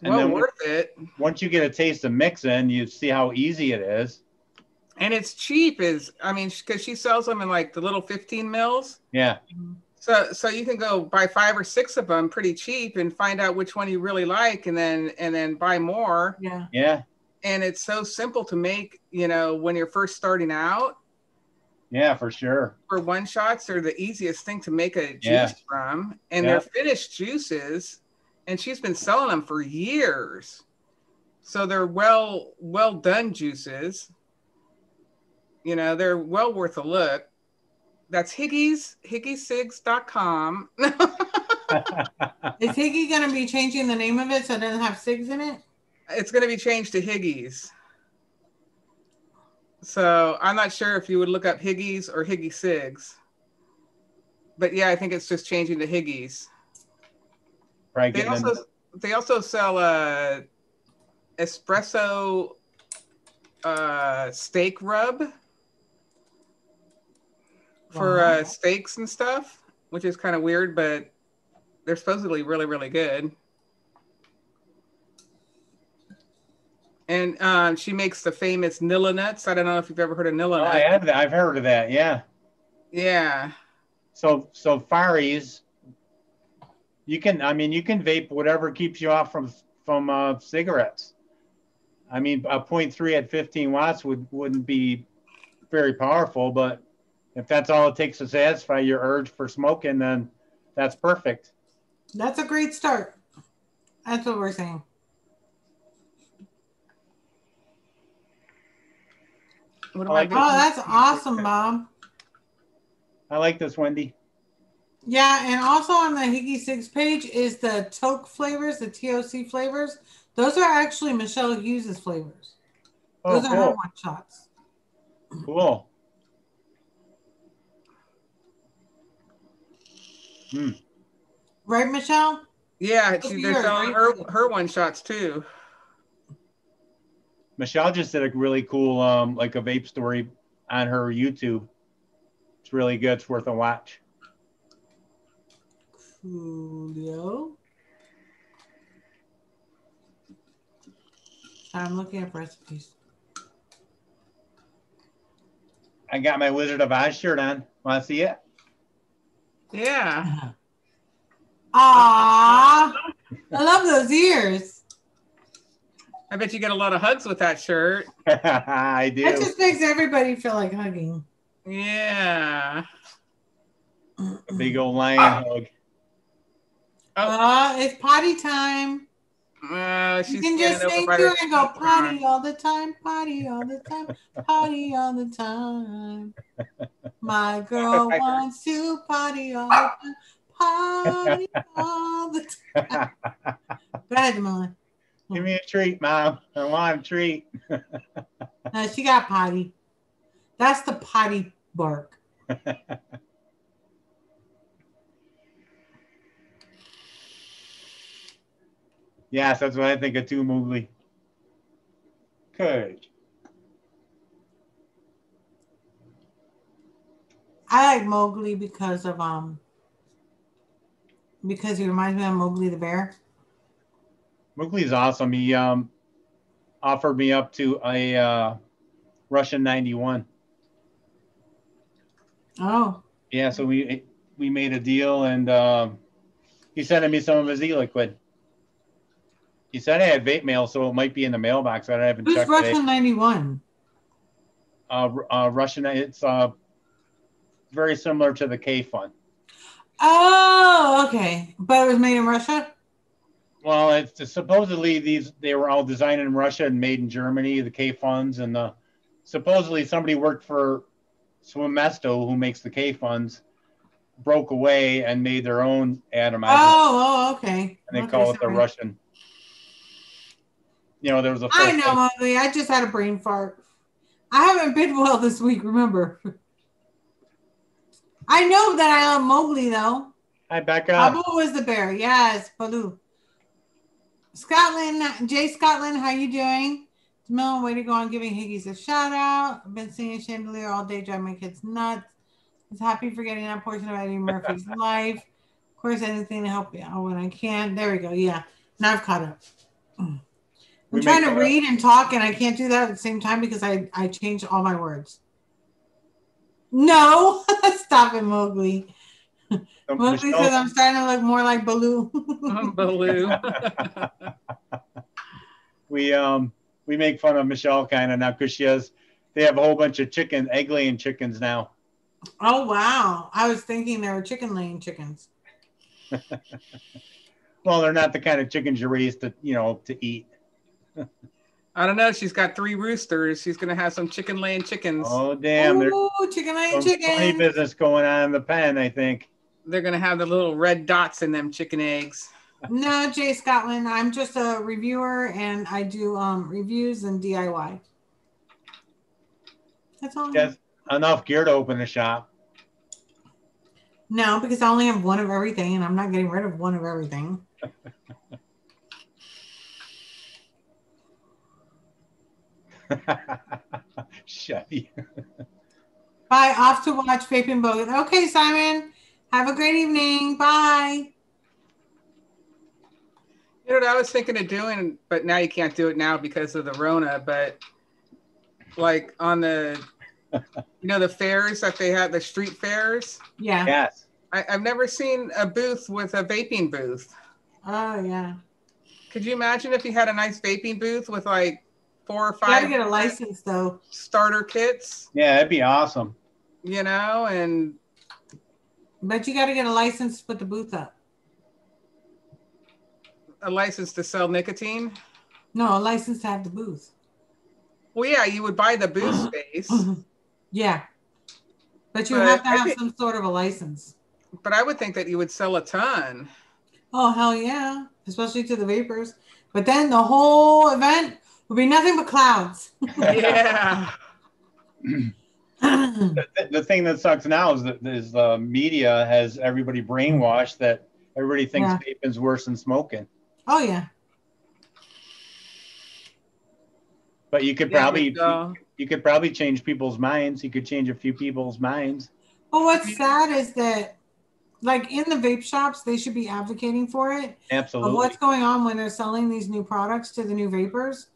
S3: worth it.
S2: Once you get a taste of mixing, you see how easy it is.
S3: And it's cheap because she sells them in like the little 15 mils.
S2: Yeah.
S3: So you can go buy 5 or 6 of them pretty cheap and find out which one you really like, and then buy more.
S1: Yeah.
S2: Yeah.
S3: And it's so simple to make, when you're first starting out.
S2: Yeah, for sure.
S3: For one shots, they're the easiest thing to make a juice from. And they're finished juices. And she's been selling them for years. So they're well done juices. They're well worth a look. That's higgycigs.com.
S1: Is Higgy going to be changing the name of it so it doesn't have cigs in it?
S3: It's going to be changed to Higgy's. So I'm not sure if you would look up Higgy's or Higgy Cigs. But yeah, I think it's just changing to Higgy's.
S2: Right.
S3: They also sell espresso steak rub for steaks and stuff, which is kind of weird, but they're supposedly really, really good. And she makes the famous Nilla nuts. I don't know if you've ever heard of Nilla nuts.
S2: I have that. I've heard of that. Yeah.
S3: Yeah.
S2: So Faris, you can vape whatever keeps you off from cigarettes. I mean, a 0.3 at 15 watts wouldn't be very powerful, but if that's all it takes to satisfy your urge for smoking, then that's perfect.
S1: That's a great start. That's what we're saying. That's awesome, Bob.
S2: I like this, Wendy.
S1: Yeah, and also on the Higgy 6 page is the Toke flavors, the TOC flavors. Those are actually Michelle Hughes' flavors. Those are her one shots.
S2: Cool. Mm.
S1: Right, Michelle?
S3: Yeah, they're selling her one shots too.
S2: Michelle just did a really cool like a vape story on her YouTube. It's really good. It's worth a watch.
S1: Coolio. I'm looking at recipes.
S2: I got my Wizard of Oz shirt on. Want to see it?
S3: Yeah.
S1: Ah, I love those ears.
S3: I bet you get a lot of hugs with that shirt.
S2: I do.
S1: That just makes everybody feel like hugging.
S3: Yeah.
S2: A big old lion hug.
S1: It's potty time.
S3: She's
S1: you can just sing through and go potty all the time, potty all the time, potty all the time. My girl wants to potty all the time, potty all the time. Go ahead, Mama.
S2: Give me a treat, Mom. I want a treat.
S1: No, she got potty. That's the potty bark.
S2: Yes, that's what I think of too, Mowgli. Good.
S1: I like Mowgli because of because he reminds me of Mowgli the bear.
S2: Mowgli's awesome. He offered me up to a Russian 91.
S1: Oh.
S2: Yeah, so we made a deal, and he sent me some of his e-liquid. He said I had vape mail, so it might be in the mailbox. I haven't checked.
S1: Who's Russian 91?
S2: Russian. It's very similar to the K Fun.
S1: Oh, okay. But it was made in Russia?
S2: Well, it's supposedly they were all designed in Russia and made in Germany, the K Funds, and supposedly somebody worked for Swimesto, who makes the K Funds, broke away and made their own atomizer.
S1: Oh, okay.
S2: And they call it the Russian. You know, there was a.
S1: I know, Mowgli. I just had a brain fart. I haven't been well this week, remember. I know that I love Mowgli, though.
S2: Hi, Becca.
S1: Babu was the bear. Yes, Baloo. Scotland, Jay Scotland, how you doing? Jamila, way to go on giving Higgies a shout out. I've been singing Chandelier all day, driving my kids nuts. I was happy for getting that portion of Eddie Murphy's life. Of course, anything to help you out when I can. There we go. Yeah. Now I've caught up. I'm trying to read and talk, and I can't do that at the same time because I changed all my words. No, stop it, Mowgli. Mowgli says I'm starting to look more like Baloo.
S3: Baloo.
S2: We make fun of Michelle kind of now because they have a whole bunch of egg laying chickens now.
S1: Oh wow! I was thinking they were chicken laying chickens.
S2: Well, they're not the kind of chickens you raise to eat.
S3: I don't know. She's got 3 roosters. She's gonna have some chicken laying chickens.
S2: Oh damn! There's
S1: chicken laying chickens.
S2: Funny business going on in the pen, I think.
S3: They're gonna have the little red dots in them chicken eggs.
S1: No, Jay Scotland. I'm just a reviewer, and I do reviews and DIY. That's all.
S2: Yes, enough gear to open a shop.
S1: No, because I only have one of everything, and I'm not getting rid of one of everything.
S2: Chevy.
S1: Bye. Off to watch Vaping Bogus. Okay, Simon. Have a great evening. Bye.
S3: You know what I was thinking of doing, but now you can't do it now because of the Rona, but like on the, the fairs that they have, the street fairs.
S1: Yeah.
S2: Yes.
S3: I've never seen a booth with a vaping booth.
S1: Oh, yeah.
S3: Could you imagine if you had a nice vaping booth with like 4 or 5?
S1: You gotta get a license, though.
S3: Starter kits.
S2: Yeah, that'd be awesome.
S3: And.
S1: But you gotta get a license to put the booth up.
S3: A license to sell nicotine?
S1: No, a license to have the booth.
S3: Well, yeah, you would buy the booth space.
S1: Yeah. But you have to have some sort of a license.
S3: But I would think that you would sell a ton.
S1: Oh, hell yeah. Especially to the vapors. But then the whole event would be nothing but clouds.
S3: Yeah.
S2: The thing that sucks now is that the media has everybody brainwashed that everybody thinks vaping's worse than smoking.
S1: Oh, yeah.
S2: But you could probably change people's minds. You could change a few people's minds.
S1: Well, what's sad is that, like, in the vape shops, they should be advocating for it.
S2: Absolutely.
S1: Of what's going on when they're selling these new products to the new vapors,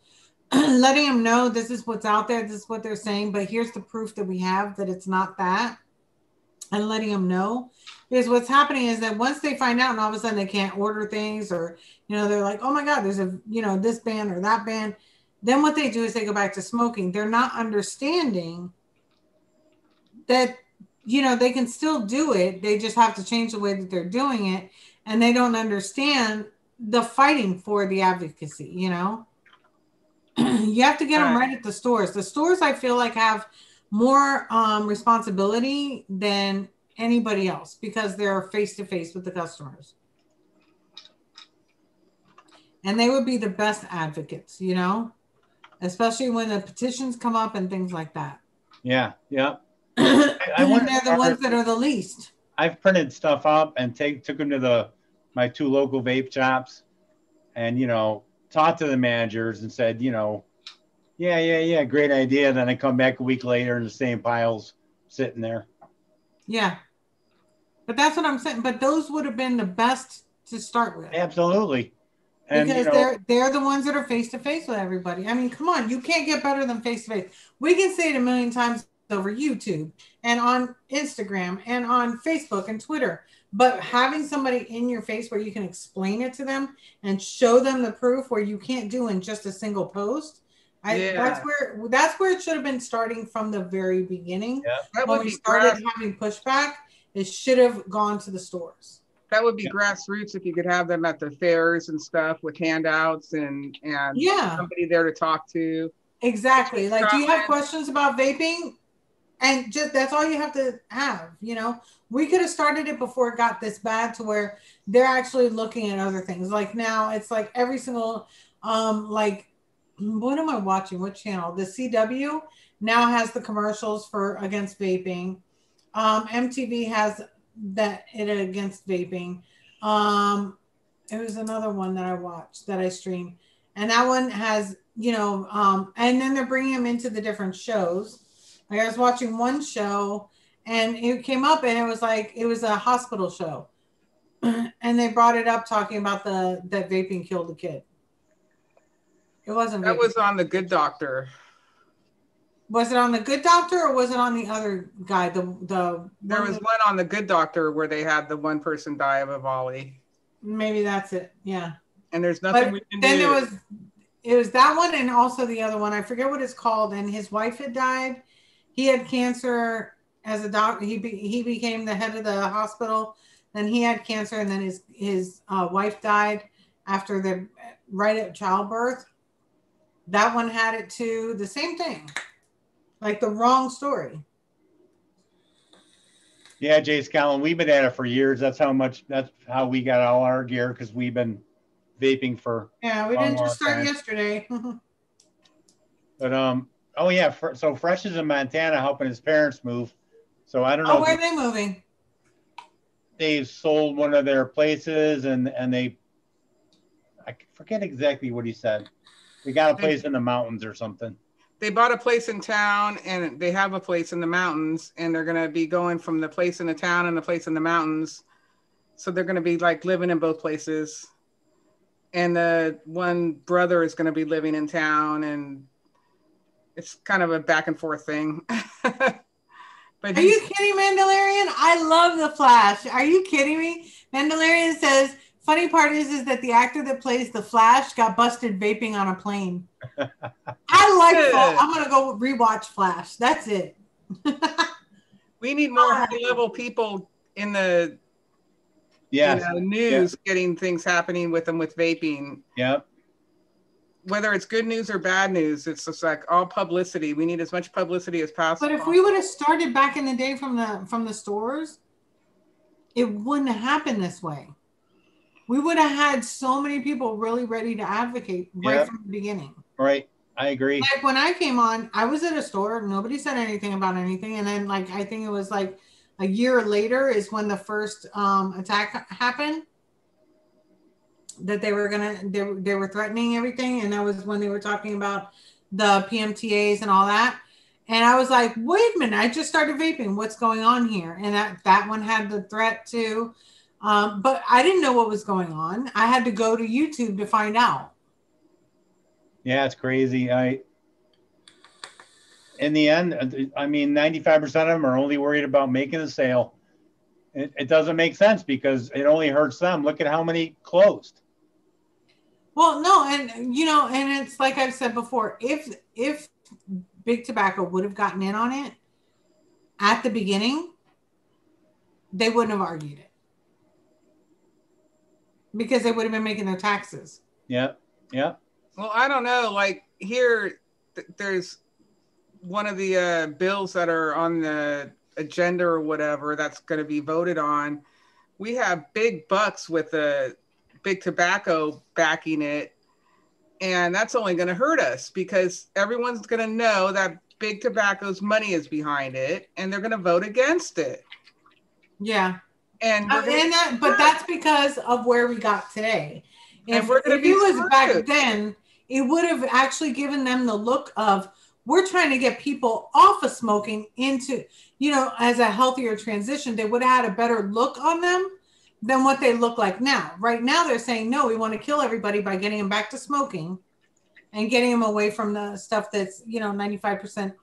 S1: letting them know this is what's out there, this is what they're saying, but here's the proof that we have that it's not that, and letting them know. Because what's happening is that once they find out and all of a sudden they can't order things, or, you know, they're like, oh my God, there's a, you know, this ban or that ban. Then what they do is they go back to smoking. They're not understanding that, you know, they can still do it. They just have to change the way that they're doing it. And they don't understand the fighting for the advocacy, you know? You have to get them right at the stores. The stores, I feel like, have more responsibility than anybody else because they're face-to-face with the customers. And they would be the best advocates, you know? Especially when the petitions come up and things like that.
S2: Yeah, yeah.
S1: And they're the ones that are the least.
S2: I've printed stuff up and took them to my 2 local vape shops, and, you know, talked to the managers and said, you know, yeah, great idea. Then I come back a week later and the same piles sitting there.
S1: Yeah, but that's what I'm saying. But those would have been the best to start with.
S2: Absolutely. And,
S1: because, you know, they're the ones that are face to face with everybody. I mean, come on, you can't get better than face to face. We can say it a million times over YouTube and on Instagram and on Facebook and Twitter, but having somebody in your face where you can explain it to them and show them the proof where you can't do in just a single post. That's where it should have been starting from the very beginning.
S2: Yeah.
S1: When we started having pushback, it should have gone to the stores.
S3: That would be grassroots if you could have them at the fairs and stuff with handouts and somebody there to talk to.
S1: Exactly. Like, do you have questions about vaping? And just that's all you have to have, you know. We could have started it before it got this bad to where they're actually looking at other things. Like now it's like every single like, what am I watching? What channel? The CW now has the commercials for against vaping. MTV has that it against vaping. It was another one that I watched that I streamed, and that one has, you know, and then they're bringing them into the different shows. Like I was watching one show and it came up and it was like, it was a hospital show and they brought it up talking about that vaping killed a kid. It wasn't
S3: that was on The Good Doctor.
S1: Was it on The Good Doctor or was it on the other guy? There
S3: was one on The Good Doctor where they had the one person die of a volley.
S1: Maybe that's it. Yeah.
S3: And there's nothing we can do.
S1: Then it was that one and also the other one. I forget what it's called. And his wife had died. He had cancer as a doctor. He became the head of the hospital. Then he had cancer, and then his wife died after right at childbirth. That one had it too. The same thing, like the wrong story.
S2: Yeah, Jay Scallon, we've been at it for years. That's how we got all our gear, because we've been vaping for.
S1: Yeah, we didn't just start yesterday.
S2: But oh yeah, so Fresh is in Montana helping his parents move. So I don't know.
S1: Oh, where are they moving?
S2: They sold one of their places and I forget exactly what he said. They got a place in the mountains or something.
S3: They bought a place in town and they have a place in the mountains, and they're going to be going from the place in the town and the place in the mountains. So they're going to be like living in both places. And the one brother is going to be living in town, and it's kind of a back and forth thing. But
S1: are you kidding, Mandalorian? I love The Flash. Are you kidding me? Mandalorian says, funny part is that the actor that plays the Flash got busted vaping on a plane. I like Flash. I'm going to go rewatch Flash. That's it.
S3: We need more high-level people in the news getting things happening with them with vaping.
S2: Yep.
S3: Whether it's good news or bad news, it's just like all publicity. We need as much publicity as possible.
S1: But if we would have started back in the day from the stores, it wouldn't happen this way. We would have had so many people really ready to advocate right from the beginning.
S2: Right. I agree.
S1: Like when I came on, I was at a store. Nobody said anything about anything. And then like, I think it was like a year later is when the first attack happened. That they were they were threatening everything. And that was when they were talking about the PMTAs and all that. And I was like, wait a minute, I just started vaping. What's going on here? And that one had the threat too. But I didn't know what was going on. I had to go to YouTube to find out.
S2: Yeah, it's crazy. In the end, I mean, 95% of them are only worried about making a sale. It doesn't make sense because it only hurts them. Look at how many closed.
S1: Well, no, and and it's like I've said before, if Big Tobacco would have gotten in on it at the beginning, they wouldn't have argued it. Because they would have been making their taxes.
S2: Yeah. Yeah.
S3: Well, I don't know. Like here, there's one of the bills that are on the agenda or whatever that's going to be voted on. We have big bucks with the Big Tobacco backing it. And that's only going to hurt us because everyone's going to know that Big Tobacco's money is behind it and they're going to vote against it.
S1: Yeah.
S3: And
S1: but that's because of where we got today. If
S3: it
S1: was back then, it would have actually given them the look of we're trying to get people off of smoking into, as a healthier transition. They would have had a better look on them than what they look like now. Right now, they're saying, no, we want to kill everybody by getting them back to smoking and getting them away from the stuff that's, 95%,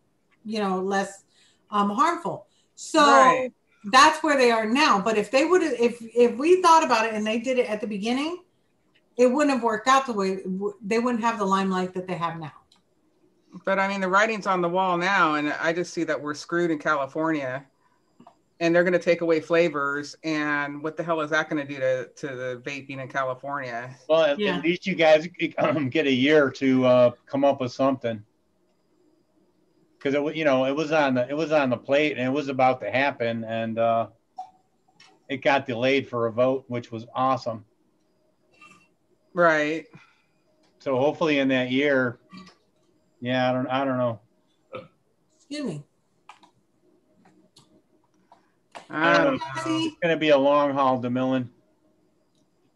S1: less harmful. So that's where they are now. But if they would have, if we thought about it and they did it at the beginning, it wouldn't have worked out the way they wouldn't have the limelight that they have now.
S3: But I mean, the writing's on the wall now, and I just see that we're screwed in California, and they're going to take away flavors. And what the hell is that going to do to the vaping in California?
S2: Well, at least you guys get a year to come up with something, because it was on the plate and it was about to happen, and it got delayed for a vote, which was awesome.
S3: Right.
S2: So hopefully in that year, I don't know.
S1: Excuse me.
S2: I don't know. It's going to be a long haul, DeMillan.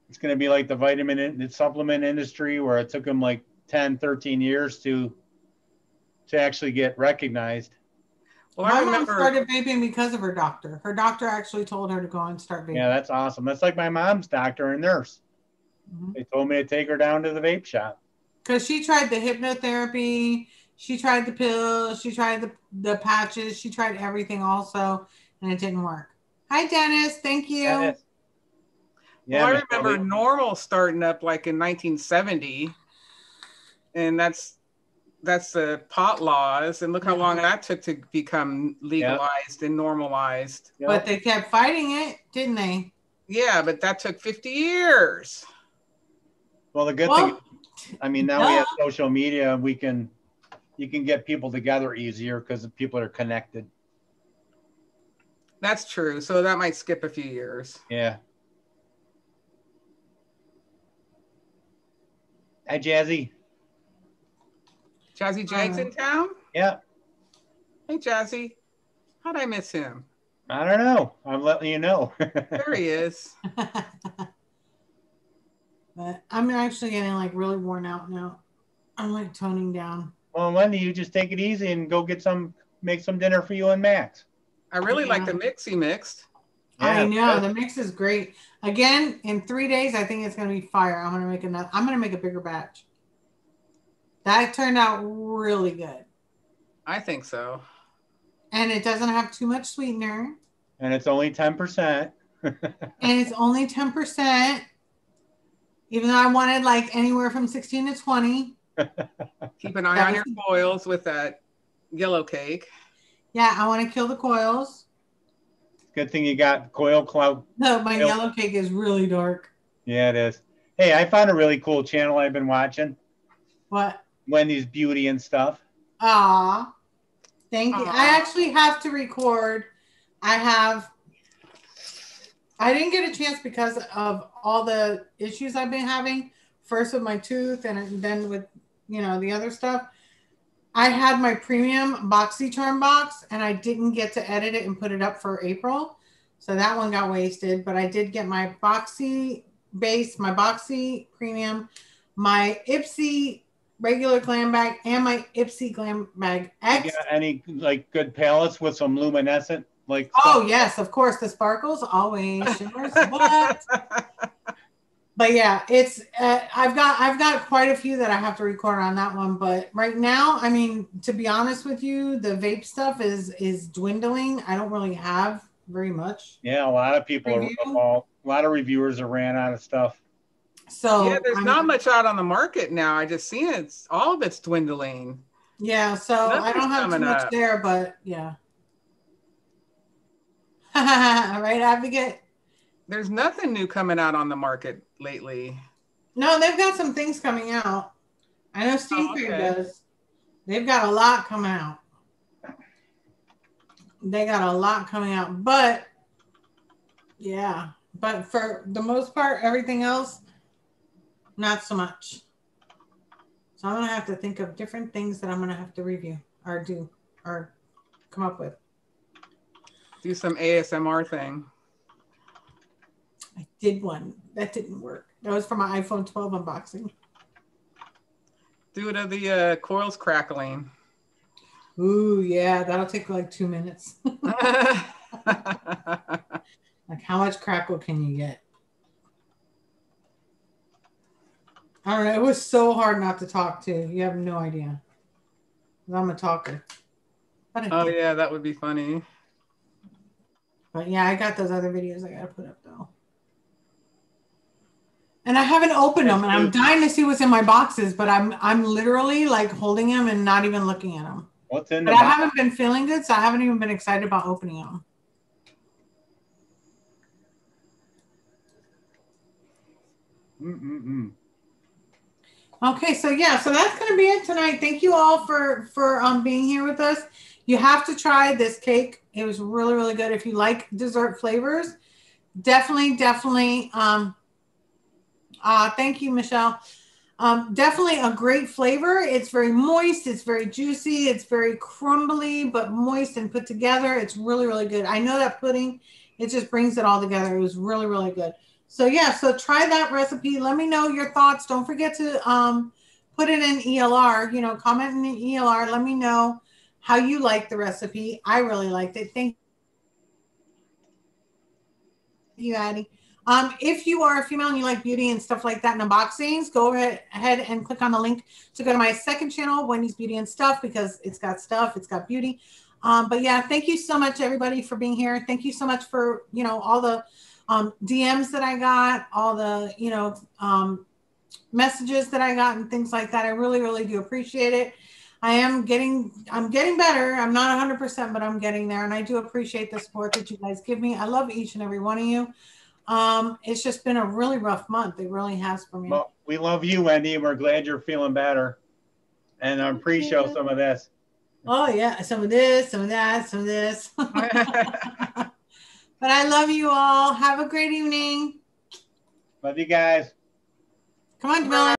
S2: It's going to be like the supplement industry where it took them like 10, 13 years to actually get recognized.
S1: Well, my mom started vaping because of her doctor. Her doctor actually told her to go and start vaping.
S2: Yeah, that's awesome. That's like my mom's doctor and nurse. Mm-hmm. They told me to take her down to the vape shop.
S1: Because she tried the hypnotherapy, she tried the pills, she tried the patches, she tried everything also, and it didn't work. Hi, Dennis. Thank you.
S3: Dennis. Yeah, well, I remember Normal starting up like in 1970, and that's the pot laws, and look how long that took to become legalized and normalized.
S1: But they kept fighting it, didn't they?
S3: Yeah, but that took 50 years.
S2: Well, the good thing, I mean, now we have social media. You can get people together easier because people are connected.
S3: That's true. So that might skip a few years.
S2: Yeah. Hi, Jazzy.
S3: Jazzy Jags in town?
S2: Yeah.
S3: Hey, Jazzy. How'd I miss him?
S2: I don't know. I'm letting you know.
S3: There he is.
S1: But I'm actually getting like really worn out now. I'm like toning down.
S2: Well, Wendy, you just take it easy and go make some dinner for you and Max.
S3: I really like the mix he mixed.
S1: Yeah, I know. The mix is great. Again, in 3 days, I think it's going to be fire. I'm going to make a bigger batch. That turned out really good.
S3: I think so.
S1: And it doesn't have too much sweetener.
S2: And it's only 10%.
S1: And it's only 10%. Even though I wanted like anywhere from 16 to 20.
S3: Keep an eye on your coils with that yellow cake.
S1: Yeah, I want to kill the coils.
S2: Good thing you got coil cloud.
S1: No, my yellow cake is really dark.
S2: Yeah, it is. Hey, I found a really cool channel I've been watching.
S1: What?
S2: Wendy's Beauty and stuff.
S1: Aw. Thank you. I actually have to record. I have I didn't get a chance because of all the issues I've been having. First with my tooth and then with, the other stuff. I had my premium BoxyCharm box and I didn't get to edit it and put it up for April. So that one got wasted, but I did get my Boxy base, my Boxy premium, my Ipsy regular glam bag, and my Ipsy glam bag X.
S2: You got any like good palettes with some luminescent like
S1: Oh
S2: stuff?
S1: yes, of course, the sparkles always shimmers. But yeah, it's I've got quite a few that I have to record on that one. But right now, I mean, to be honest with you, the vape stuff is dwindling. I don't really have very much.
S2: Yeah, a lot of people a lot of reviewers have ran out of stuff.
S1: So
S3: yeah, there's not much out on the market now. I just see it's all of it's dwindling.
S1: Yeah, so I don't have too much there, but yeah. All right, Advocate.
S3: There's nothing new coming out on the market lately.
S1: No, they've got some things coming out. I know Steve does. They've got a lot coming out. They got a lot coming out, but yeah, but for the most part, everything else, not so much. So I'm going to have to think of different things that I'm going to have to review or do or come up with.
S3: Do some ASMR thing.
S1: I did one. That didn't work. That was for my iPhone 12 unboxing.
S3: Do it of the coils crackling.
S1: Ooh, yeah. That'll take like 2 minutes. Like how much crackle can you get? I don't know. It was so hard not to talk to. You have no idea. I'm a talker.
S3: Oh, yeah. That would be funny.
S1: But yeah, I got those other videos I got to put up though. And I haven't opened them, and I'm dying to see what's in my boxes, but I'm literally like holding them and not even looking at them.
S2: What's in the
S1: box? I haven't been feeling good, so I haven't even been excited about opening them. Okay, so yeah, so that's gonna be it tonight. Thank you all for being here with us. You have to try this cake. It was really, really good. If you like dessert flavors, definitely. Thank you, Michelle. Definitely a great flavor. It's very moist. It's very juicy. It's very crumbly, but moist and put together. It's really, really good. I know that pudding, it just brings it all together. It was really, really good. So yeah, so try that recipe. Let me know your thoughts. Don't forget to put it in ELR, comment in the ELR. Let me know how you like the recipe. I really liked it. Thank you, Addie. If you are a female and you like beauty and stuff like that and unboxings, go ahead and click on the link to go to my second channel, Wendy's Beauty and Stuff, because it's got stuff, it's got beauty. But yeah, thank you so much, everybody, for being here. Thank you so much for, all the DMs that I got, all the, messages that I got and things like that. I really, really do appreciate it. I'm getting better. I'm not 100%, but I'm getting there. And I do appreciate the support that you guys give me. I love each and every one of you. It's just been a really rough month. It really has for me.
S2: Well, we love you, Wendy, and we're glad you're feeling better. And I'm pre-show some of this.
S1: Oh yeah, some of this, some of that, some of this. But I love you all. Have a great evening.
S2: Love you guys.
S1: Come on, Jamila.